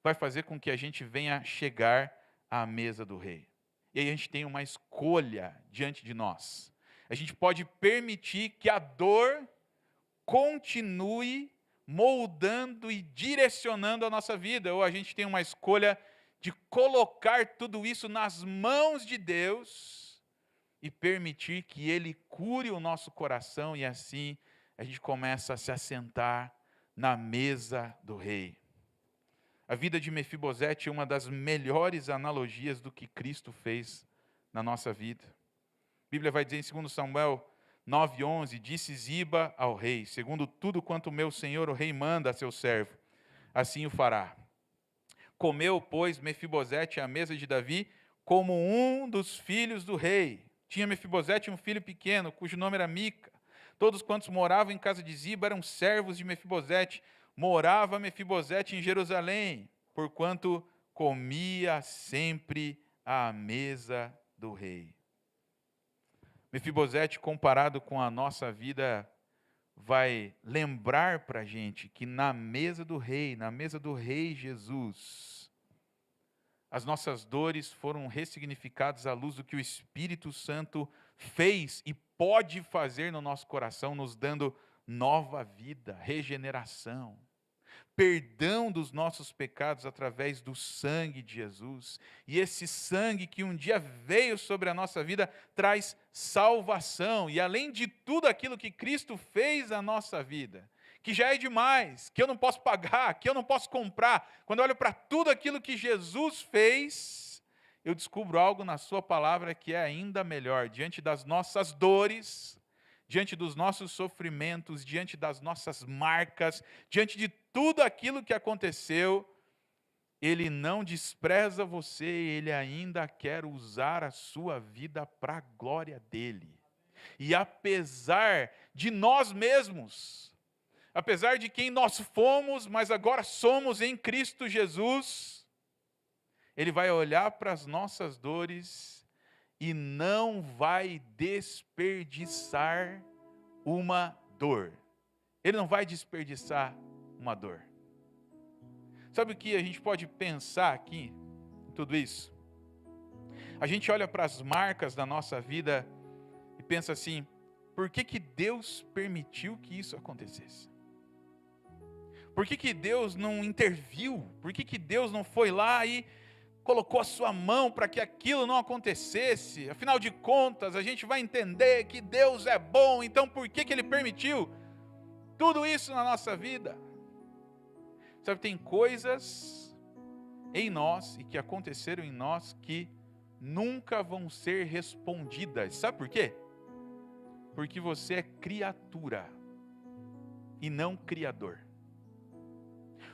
vai fazer com que a gente venha chegar à mesa do rei. E aí a gente tem uma escolha diante de nós. A gente pode permitir que a dor continue moldando e direcionando a nossa vida, ou a gente tem uma escolha de colocar tudo isso nas mãos de Deus e permitir que Ele cure o nosso coração, e assim a gente começa a se assentar na mesa do rei. A vida de Mefibosete é uma das melhores analogias do que Cristo fez na nossa vida. A Bíblia vai dizer em 2 Samuel 9:11, disse Ziba ao rei: segundo tudo quanto meu senhor o rei manda a seu servo, assim o fará. Comeu, pois, Mefibosete à mesa de Davi como um dos filhos do rei. Tinha Mefibosete um filho pequeno, cujo nome era Mica. Todos quantos moravam em casa de Ziba eram servos de Mefibosete. Morava Mefibosete em Jerusalém, porquanto comia sempre à mesa do rei. Mefibosete, comparado com a nossa vida, vai lembrar para a gente que na mesa do rei Jesus, as nossas dores foram ressignificadas à luz do que o Espírito Santo fez e pode fazer no nosso coração, nos dando nova vida, regeneração, perdão dos nossos pecados através do sangue de Jesus. E esse sangue que um dia veio sobre a nossa vida traz salvação. E além de tudo aquilo que Cristo fez na nossa vida, que já é demais, que eu não posso pagar, que eu não posso comprar, quando eu olho para tudo aquilo que Jesus fez, eu descubro algo na sua palavra que é ainda melhor. Diante das nossas dores, diante dos nossos sofrimentos, diante das nossas marcas, diante de tudo aquilo que aconteceu, Ele não despreza você, Ele ainda quer usar a sua vida para a glória dEle. E apesar de nós mesmos, apesar de quem nós fomos, mas agora somos em Cristo Jesus, Ele vai olhar para as nossas dores e não vai desperdiçar uma dor. Ele não vai desperdiçar uma dor. Sabe o que a gente pode pensar aqui em tudo isso? A gente olha para as marcas da nossa vida e pensa assim: por que Deus permitiu que isso acontecesse? Por que Deus não interviu? Por que Deus não foi lá e colocou a sua mão para que aquilo não acontecesse? Afinal de contas, a gente vai entender que Deus é bom, então por que Ele permitiu tudo isso na nossa vida? Sabe, tem coisas em nós e que aconteceram em nós que nunca vão ser respondidas. Sabe por quê? Porque você é criatura e não criador.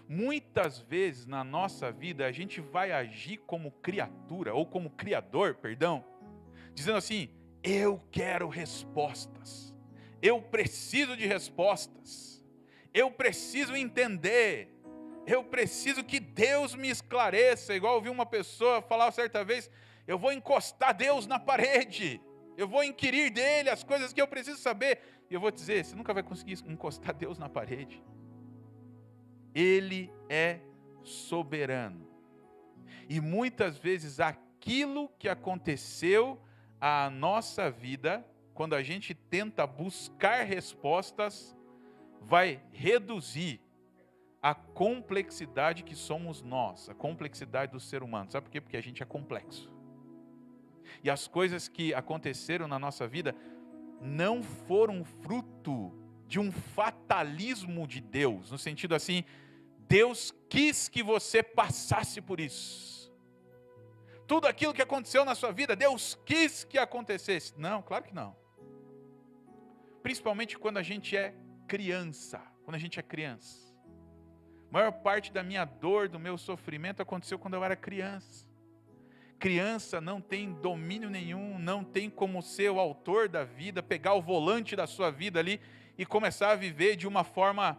Muitas vezes na nossa vida a gente vai agir como criatura, ou como criador, perdão, dizendo assim: Eu quero respostas. Eu preciso de respostas. Eu preciso entender. Eu preciso que Deus me esclareça. Igual eu vi uma pessoa falar certa vez, eu vou encostar Deus na parede. Eu vou inquirir dele as coisas que eu preciso saber. E eu vou dizer, você nunca vai conseguir encostar Deus na parede. Ele é soberano. E muitas vezes aquilo que aconteceu à nossa vida, quando a gente tenta buscar respostas, vai reduzir a complexidade que somos nós, a complexidade do ser humano. Sabe por quê? Porque a gente é complexo. E as coisas que aconteceram na nossa vida não foram fruto de um fatalismo de Deus, no sentido assim, Deus quis que você passasse por isso. Tudo aquilo que aconteceu na sua vida, Deus quis que acontecesse. Não, claro que não. Principalmente quando a gente é criança. Quando a gente é criança. A maior parte da minha dor, do meu sofrimento aconteceu quando eu era criança. Criança não tem domínio nenhum, não tem como ser o autor da vida, pegar o volante da sua vida ali e começar a viver de uma forma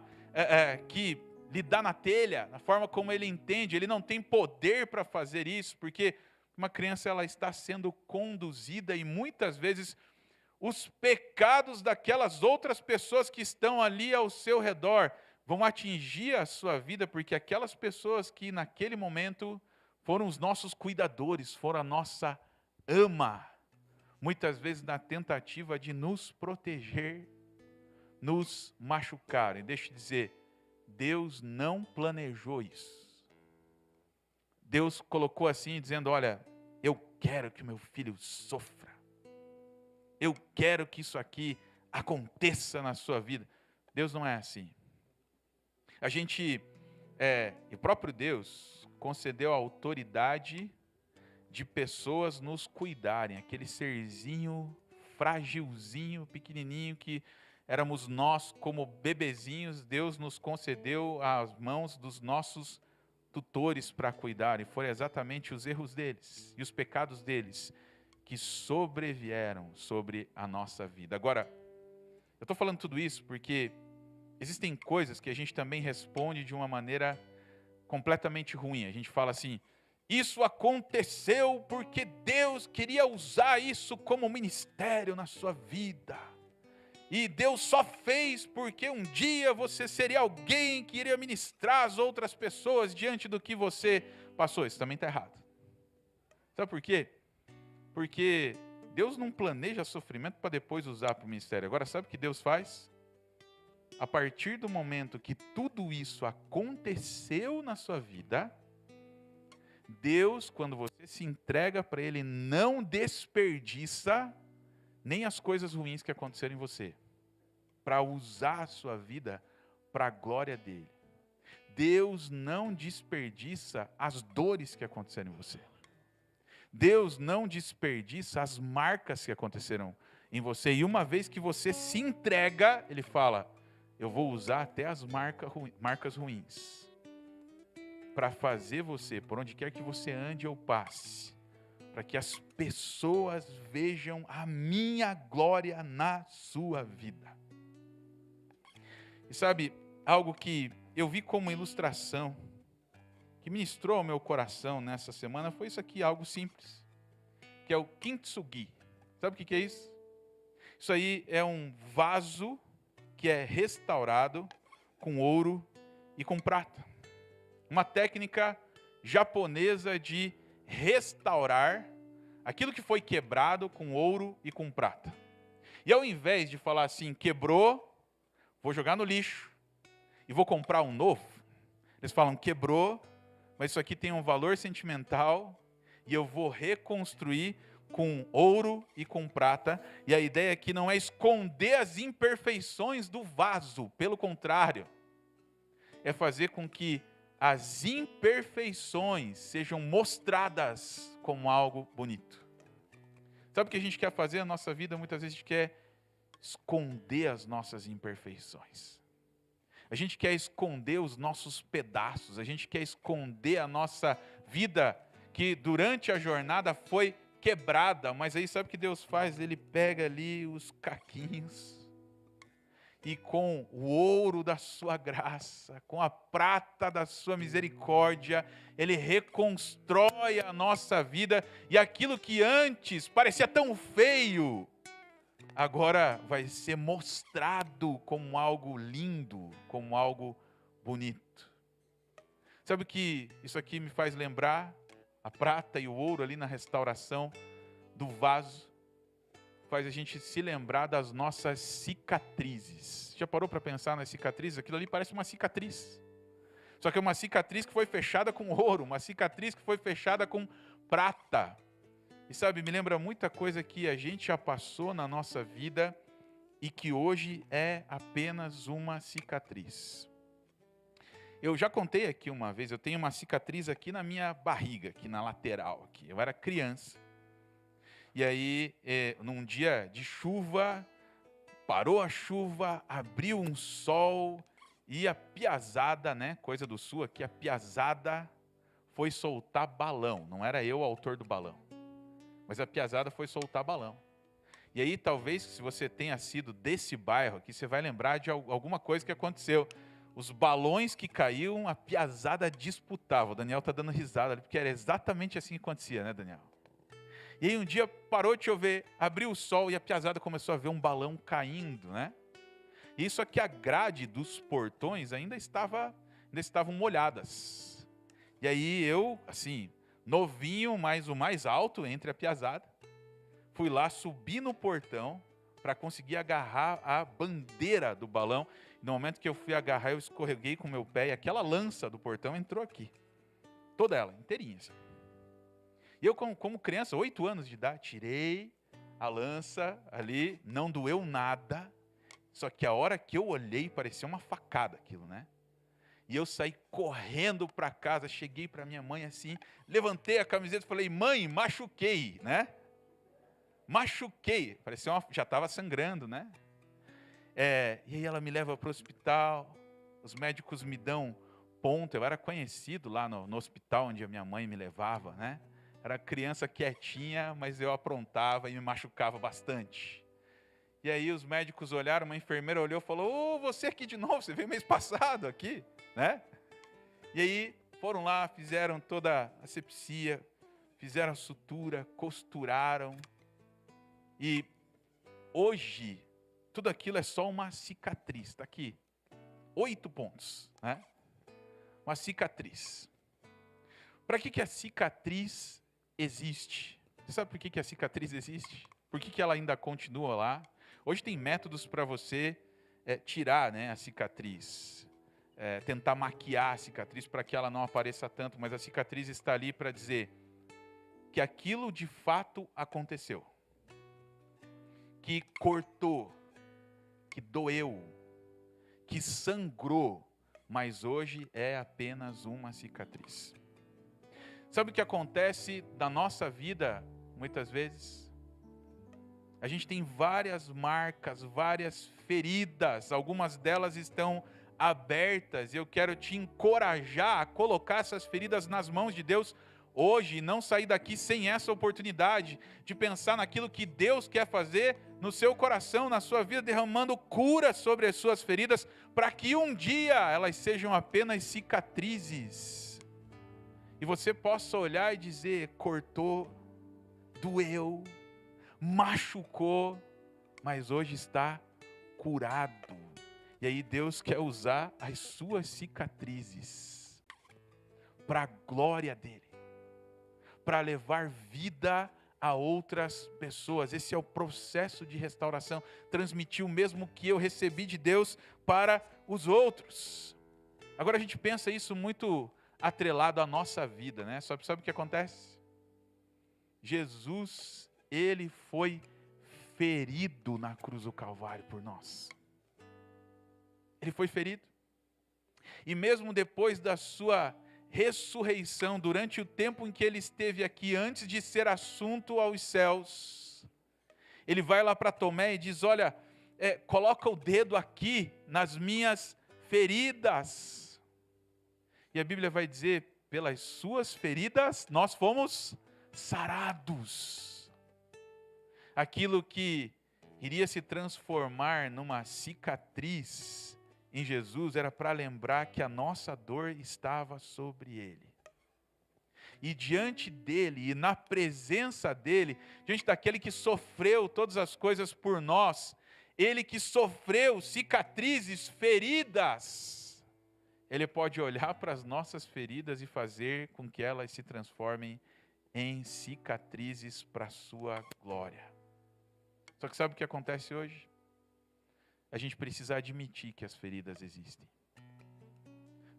que lhe dá na telha, na forma como ele entende. Ele não tem poder para fazer isso, porque uma criança ela está sendo conduzida e muitas vezes os pecados daquelas outras pessoas que estão ali ao seu redor vão atingir a sua vida, porque aquelas pessoas que naquele momento foram os nossos cuidadores, foram a nossa ama, muitas vezes na tentativa de nos proteger, nos machucarem. Deixa eu dizer, Deus não planejou isso. Deus colocou assim, dizendo, olha, eu quero que meu filho sofra. Eu quero que isso aqui aconteça na sua vida. Deus não é assim. A gente, o próprio Deus concedeu a autoridade de pessoas nos cuidarem. Aquele serzinho fragilzinho, pequenininho que éramos nós como bebezinhos, Deus nos concedeu as mãos dos nossos tutores para cuidar, e foram exatamente os erros deles e os pecados deles que sobrevieram sobre a nossa vida. Agora, eu estou falando tudo isso porque existem coisas que a gente também responde de uma maneira completamente ruim. A gente fala assim, isso aconteceu porque Deus queria usar isso como ministério na sua vida. E Deus só fez porque um dia você seria alguém que iria ministrar as outras pessoas diante do que você passou. Isso também está errado. Sabe por quê? Porque Deus não planeja sofrimento para depois usar para o ministério. Agora, sabe o que Deus faz? A partir do momento que tudo isso aconteceu na sua vida, Deus, quando você se entrega para Ele, não desperdiça nem as coisas ruins que aconteceram em você, para usar a sua vida para a glória dEle. Deus não desperdiça as dores que aconteceram em você. Deus não desperdiça as marcas que aconteceram em você. E uma vez que você se entrega, Ele fala, eu vou usar até as marcas ruins para fazer você, por onde quer que você ande ou passe, para que as pessoas vejam a minha glória na sua vida. E sabe, algo que eu vi como ilustração, que ministrou ao meu coração nessa semana, foi isso aqui, algo simples, que é o kintsugi. Sabe o que é isso? Isso aí é um vaso que é restaurado com ouro e com prata. Uma técnica japonesa de restaurar aquilo que foi quebrado com ouro e com prata. E ao invés de falar assim, quebrou, vou jogar no lixo e vou comprar um novo, eles falam, quebrou, mas isso aqui tem um valor sentimental e eu vou reconstruir com ouro e com prata. E a ideia aqui não é esconder as imperfeições do vaso, pelo contrário, é fazer com que as imperfeições sejam mostradas como algo bonito. Sabe o que a gente quer fazer na nossa vida? Muitas vezes a gente quer esconder as nossas imperfeições. A gente quer esconder os nossos pedaços. A gente quer esconder a nossa vida que durante a jornada foi quebrada, mas aí sabe o que Deus faz? Ele pega ali os caquinhos e com o ouro da sua graça, com a prata da sua misericórdia, Ele reconstrói a nossa vida, e aquilo que antes parecia tão feio, agora vai ser mostrado como algo lindo, como algo bonito. Sabe o que isso aqui me faz lembrar? A prata e o ouro ali na restauração do vaso faz a gente se lembrar das nossas cicatrizes. Já parou para pensar nas cicatrizes? Aquilo ali parece uma cicatriz. Só que é uma cicatriz que foi fechada com ouro, uma cicatriz que foi fechada com prata. E sabe, me lembra muita coisa que a gente já passou na nossa vida e que hoje é apenas uma cicatriz. Eu já contei aqui uma vez, eu tenho uma cicatriz aqui na minha barriga, aqui na lateral. Aqui. Eu era criança. E aí, num dia de chuva, parou a chuva, abriu um sol e a piazada, né, coisa do sul aqui, a piazada foi soltar balão. Não era eu o autor do balão, mas a piazada foi soltar balão. E aí, talvez, se você tenha sido desse bairro aqui, você vai lembrar de alguma coisa que aconteceu. Os balões que caíam, a piazada disputava. O Daniel está dando risada ali, porque era exatamente assim que acontecia, né, Daniel? E aí um dia parou de chover, abriu o sol e a piazada começou a ver um balão caindo, né? E isso aqui, a grade dos portões ainda estavam molhadas. E aí eu, assim, novinho, mas o mais alto entre a piazada, fui lá, subi no portão para conseguir agarrar a bandeira do balão. No momento que eu fui agarrar, eu escorreguei com o meu pé e aquela lança do portão entrou aqui. Toda ela, inteirinha, assim. E eu, como criança, 8 anos de idade, tirei a lança ali, não doeu nada, só que a hora que eu olhei, parecia uma facada aquilo, né? E eu saí correndo para casa, cheguei para minha mãe assim, levantei a camiseta e falei, mãe, machuquei, né? Machuquei, parecia já estava sangrando, né? E aí ela me leva para o hospital, os médicos me dão ponto, eu era conhecido lá no hospital onde a minha mãe me levava, né? Era criança quietinha, mas eu aprontava e me machucava bastante. E aí os médicos olharam, uma enfermeira olhou e falou, você aqui de novo, você veio mês passado aqui, né? E aí foram lá, fizeram toda a asepsia, fizeram a sutura, costuraram. E hoje, tudo aquilo é só uma cicatriz, está aqui, 8 pontos, né? Uma cicatriz. Para que a cicatriz existe? Você sabe por que a cicatriz existe? Por que ela ainda continua lá? Hoje tem métodos para você tirar, né, a cicatriz, tentar maquiar a cicatriz para que ela não apareça tanto, mas a cicatriz está ali para dizer que aquilo de fato aconteceu, que cortou, que doeu, que sangrou, mas hoje é apenas uma cicatriz. Sabe o que acontece na nossa vida, muitas vezes? A gente tem várias marcas, várias feridas, algumas delas estão abertas, e eu quero te encorajar a colocar essas feridas nas mãos de Deus hoje, e não sair daqui sem essa oportunidade de pensar naquilo que Deus quer fazer no seu coração, na sua vida, derramando cura sobre as suas feridas, para que um dia elas sejam apenas cicatrizes. E você possa olhar e dizer, cortou, doeu, machucou, mas hoje está curado. E aí Deus quer usar as suas cicatrizes para a glória dEle, para levar vida a outras pessoas. Esse é o processo de restauração, transmitir o mesmo que eu recebi de Deus para os outros. Agora a gente pensa isso muito atrelado à nossa vida, né? Sabe o que acontece? Jesus, Ele foi ferido na cruz do Calvário por nós. Ele foi ferido. E mesmo depois da sua ressurreição, durante o tempo em que Ele esteve aqui, antes de ser assunto aos céus, Ele vai lá para Tomé e diz, olha, coloca o dedo aqui nas minhas feridas. E a Bíblia vai dizer, pelas suas feridas nós fomos sarados. Aquilo que iria se transformar numa cicatriz em Jesus era para lembrar que a nossa dor estava sobre ele. E diante dele, e na presença dele, diante daquele que sofreu todas as coisas por nós, ele que sofreu cicatrizes, feridas, ele pode olhar para as nossas feridas e fazer com que elas se transformem em cicatrizes para a sua glória. Só que sabe o que acontece hoje? A gente precisa admitir que as feridas existem.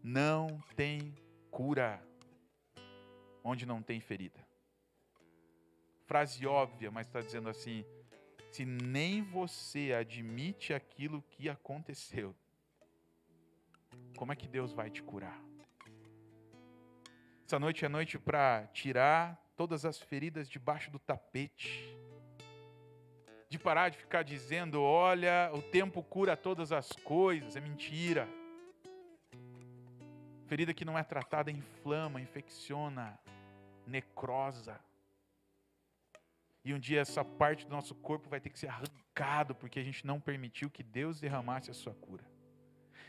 Não tem cura onde não tem ferida. Frase óbvia, mas está dizendo assim: se nem você admite aquilo que aconteceu, como é que Deus vai te curar? Essa noite é noite para tirar todas as feridas debaixo do tapete. De parar de ficar dizendo, olha, o tempo cura todas as coisas. É mentira. Ferida que não é tratada inflama, infecciona, necrosa. E um dia essa parte do nosso corpo vai ter que ser arrancado, porque a gente não permitiu que Deus derramasse a sua cura.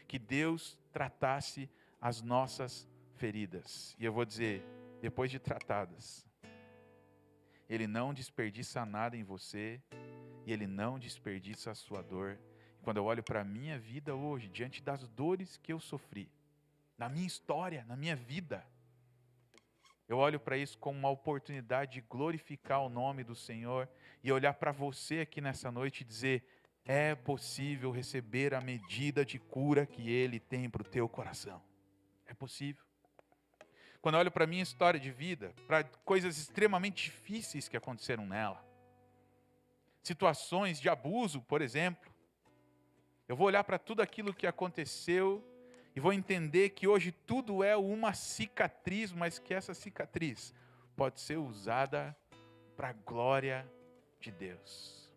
Que Deus tratasse as nossas feridas. E eu vou dizer, depois de tratadas, Ele não desperdiça nada em você, e Ele não desperdiça a sua dor. Quando eu olho para a minha vida hoje, diante das dores que eu sofri, na minha história, na minha vida, eu olho para isso como uma oportunidade de glorificar o nome do Senhor e olhar para você aqui nessa noite e dizer, é possível receber a medida de cura que Ele tem para o teu coração. É possível. Quando eu olho para a minha história de vida, para coisas extremamente difíceis que aconteceram nela, situações de abuso, por exemplo, eu vou olhar para tudo aquilo que aconteceu e vou entender que hoje tudo é uma cicatriz, mas que essa cicatriz pode ser usada para a glória de Deus.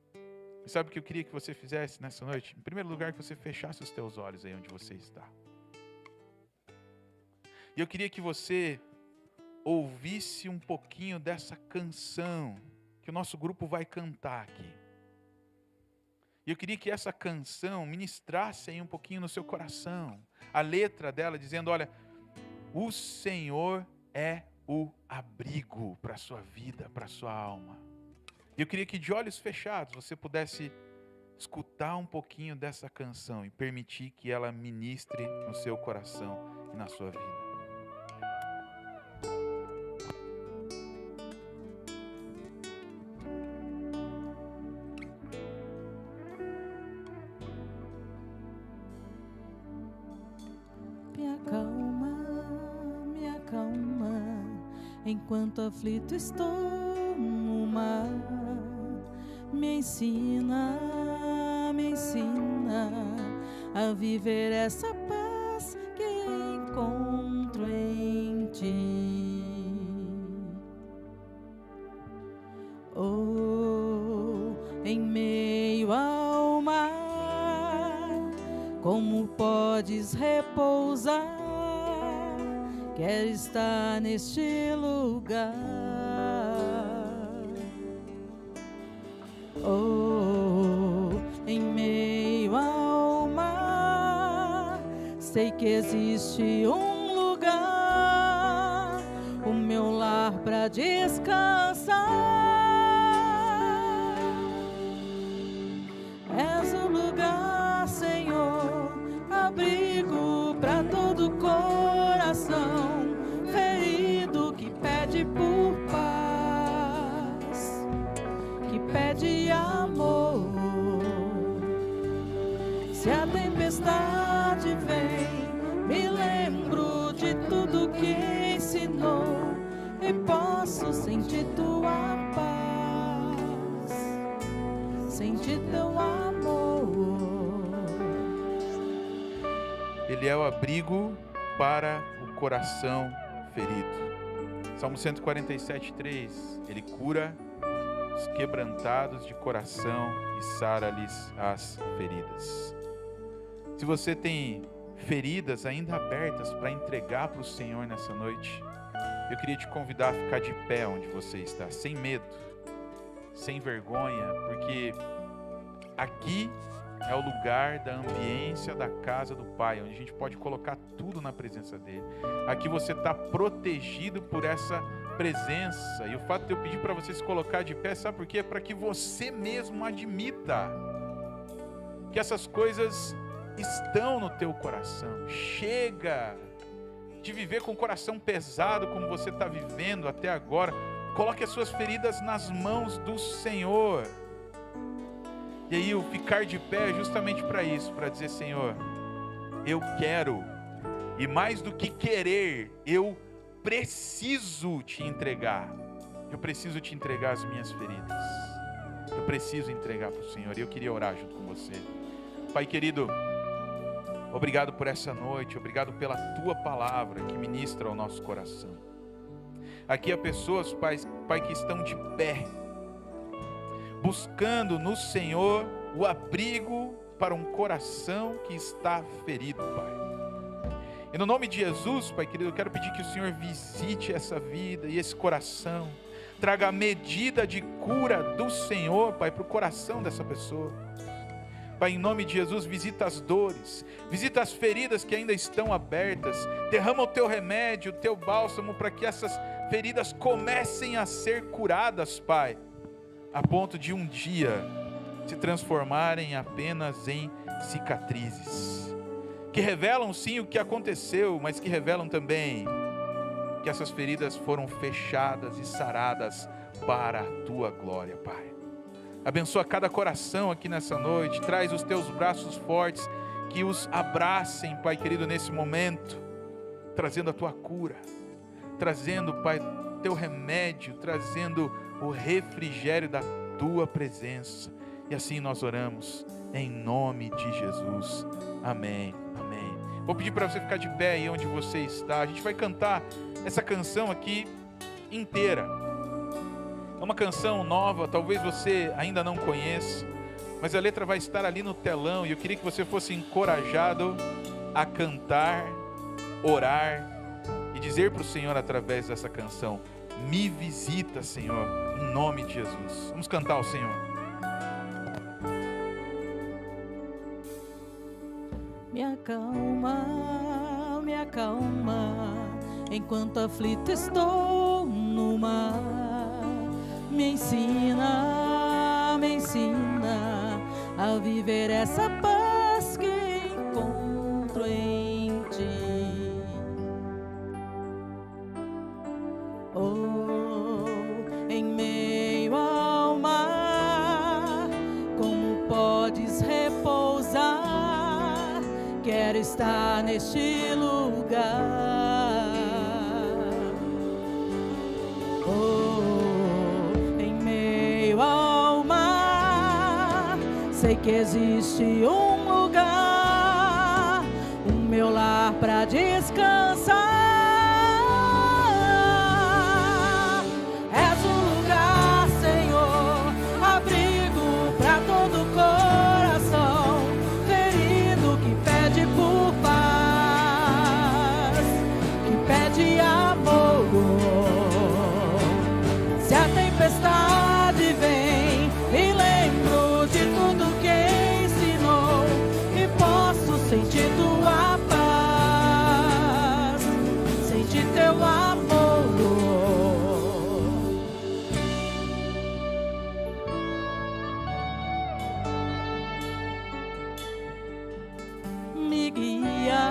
E sabe o que eu queria que você fizesse nessa noite? Em primeiro lugar, que você fechasse os teus olhos aí onde você está. E eu queria que você ouvisse um pouquinho dessa canção que o nosso grupo vai cantar aqui. E eu queria que essa canção ministrasse aí um pouquinho no seu coração. A letra dela dizendo, olha, o Senhor é o abrigo para a sua vida, para a sua alma. E eu queria que de olhos fechados você pudesse escutar um pouquinho dessa canção e permitir que ela ministre no seu coração e na sua vida. Me acalma, enquanto aflito estou no mar. Me ensina a viver essa paz que encontro em Ti. Oh, em meio ao mar, como podes repousar? Quero estar neste lugar. Oh, em meio ao mar, sei que existe um lugar, o meu lar para descansar. És o lugar, Senhor, abrigo para todo coração ferido que pede por paz, que pede amor. Se a tempestade vem, me lembro de tudo que ensinou e posso sentir tua paz, sentir teu amor. Ele é o abrigo para o coração ferido. Salmo 147:3, Ele cura os quebrantados de coração e sara-lhes as feridas. Se você tem feridas ainda abertas para entregar para o Senhor nessa noite, Eu queria te convidar a ficar de pé onde você está, sem medo, sem vergonha, porque aqui é o lugar da ambiência da casa do Pai, onde a gente pode colocar tudo na presença dele. Aqui você está protegido por essa presença. E o fato de eu pedir para você se colocar de pé, sabe por quê? É para que você mesmo admita que essas coisas estão no teu coração. Chega de viver com o coração pesado como você está vivendo até agora. Coloque as suas feridas nas mãos do Senhor. E aí o ficar de pé é justamente para isso, para dizer: Senhor, eu quero, e mais do que querer, eu preciso te entregar. Eu preciso te entregar as minhas feridas. Eu preciso entregar para o Senhor. E eu queria orar junto com você. Pai querido, obrigado por essa noite, obrigado pela tua palavra que ministra ao nosso coração. Aqui há pessoas, Pai, que estão de pé, buscando no Senhor o abrigo para um coração que está ferido, Pai. E no nome de Jesus, Pai querido, eu quero pedir que o Senhor visite essa vida e esse coração, traga a medida de cura do Senhor, Pai, para o coração dessa pessoa. Pai, em nome de Jesus, visita as dores, visita as feridas que ainda estão abertas, derrama o teu remédio, o teu bálsamo, para que essas feridas comecem a ser curadas, Pai, a ponto de um dia se transformarem apenas em cicatrizes, que revelam sim o que aconteceu, mas que revelam também que essas feridas foram fechadas e saradas para a tua glória, Pai. Abençoa cada coração aqui nessa noite, traz os teus braços fortes, que os abracem, Pai querido, nesse momento, trazendo a tua cura, trazendo, Pai, teu remédio, trazendo o refrigério da tua presença. E assim nós oramos, em nome de Jesus. Amém, amém. Vou pedir para você ficar de pé aí onde você está. A gente vai cantar essa canção aqui inteira. É uma canção nova, talvez você ainda não conheça, mas a letra vai estar ali no telão, e eu queria que você fosse encorajado a cantar, orar e dizer para o Senhor através dessa canção: me visita, Senhor, em nome de Jesus. Vamos cantar ao Senhor. Me acalma, enquanto aflito estou no mar. Me ensina a viver essa paz que encontro em ti. Oh, em meio ao mar, como podes repousar? Quero estar neste lugar. Sei que existe um lugar, o meu lar para descansar. És um lugar, Senhor, abrigo para todo coração ferido que pede por paz, que pede amor. Se a tempestade vem, me lembro de tudo que ensinou e posso sentir tua paz, sentir teu amor. Me guia,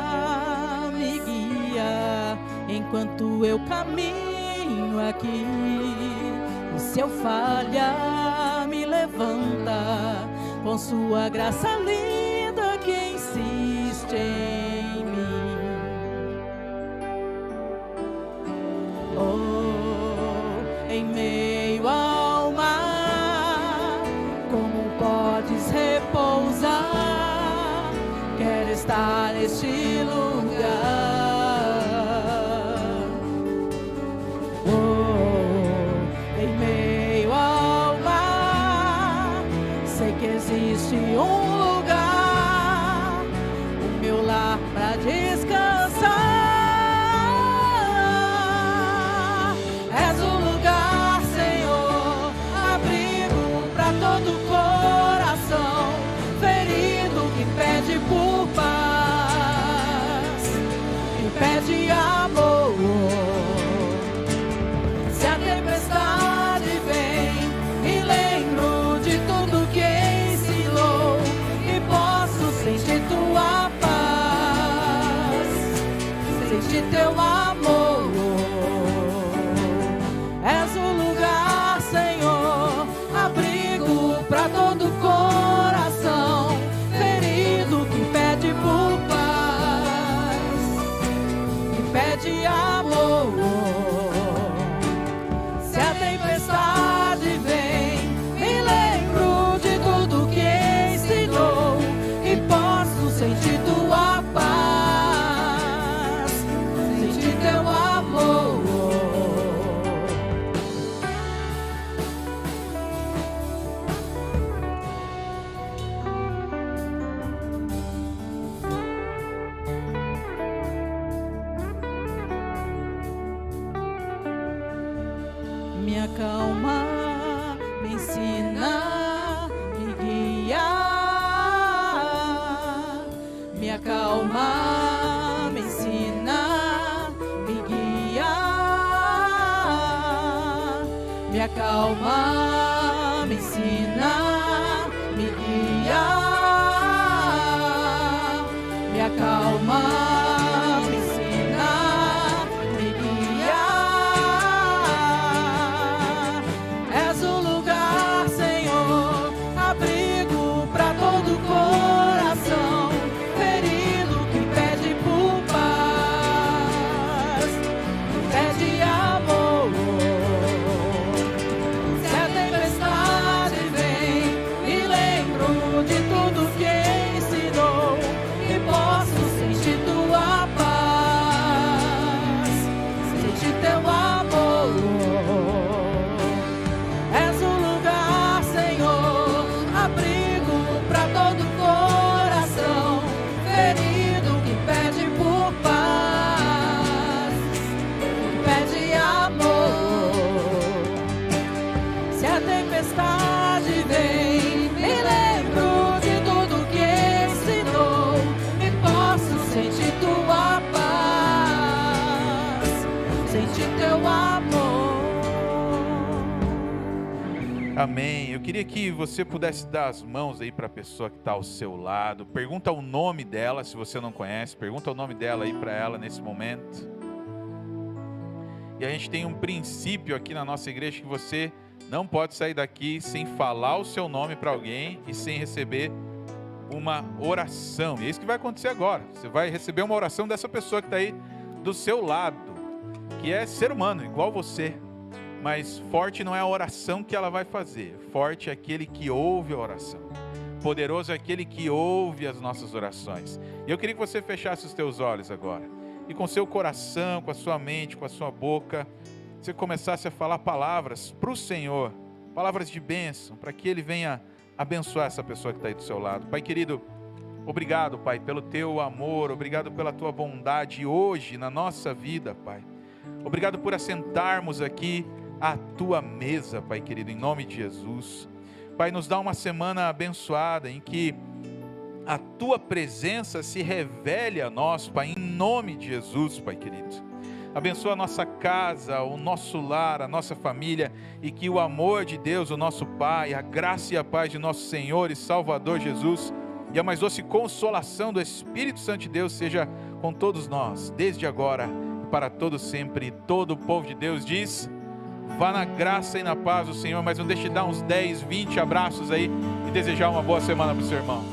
enquanto eu caminho aqui. E se eu falhar, me levanta com sua graça linda que insiste em mim. Oh, em meio ao mar, como podes repousar? Quero estar neste lugar. Existe um lugar, o meu lar para descansar. sente teu amor. És um lugar, Senhor, abrigo para todo coração ferido que pede por paz, que pede amor. Se a tempestade vem, me lembro de tudo que ensinou e posso sentir tua paz, sentir teu amor. Me acalma, me ensina, me guia. Me acalma, me ensina, me guia. Me acalma, me ensina, me guia. Me acalma, me ensina, me guia. És um lugar, Senhor, abrigo para todo coração ferido que pede por paz, que pede amor. Se a tempestade vem, me lembro de tudo que ensinou e posso sentir tua paz, sentir teu amor. És um lugar, Senhor, abrigo para todo coração ferido que pede por paz, que pede amor. Se a tempestade vem, me lembro de tudo que ensinou e posso sentir tua paz, sentir teu amor. Amém. Eu queria que você pudesse dar as mãos aí para a pessoa que está ao seu lado. Pergunta o nome dela, se você não conhece. Pergunta o nome dela aí para ela nesse momento. E a gente tem um princípio aqui na nossa igreja que você não pode sair daqui sem falar o seu nome para alguém e sem receber uma oração. E é isso que vai acontecer agora. Você vai receber uma oração dessa pessoa que está aí do seu lado, que é ser humano, igual você. Mas forte não é a oração que ela vai fazer. Forte é aquele que ouve a oração. Poderoso é aquele que ouve as nossas orações. E eu queria que você fechasse os teus olhos agora. E com seu coração, com a sua mente, com a sua boca, você começasse a falar palavras para o Senhor. Palavras de bênção, para que Ele venha abençoar essa pessoa que está aí do seu lado. Pai querido, obrigado, Pai, pelo Teu amor. Obrigado pela Tua bondade hoje na nossa vida, Pai. Obrigado por assentarmos aqui à Tua mesa, Pai querido, em nome de Jesus. Pai, nos dá uma semana abençoada em que a Tua presença se revele a nós, Pai, em nome de Jesus, Pai querido. Abençoa a nossa casa, o nosso lar, a nossa família, e que o amor de Deus, o nosso Pai, a graça e a paz de nosso Senhor e Salvador Jesus, e a mais doce consolação do Espírito Santo de Deus seja com todos nós, desde agora e para todo sempre. Todo o povo de Deus diz: vá na graça e na paz do Senhor. Mas não deixe de dar uns 10, 20 abraços aí e desejar uma boa semana para o seu irmão.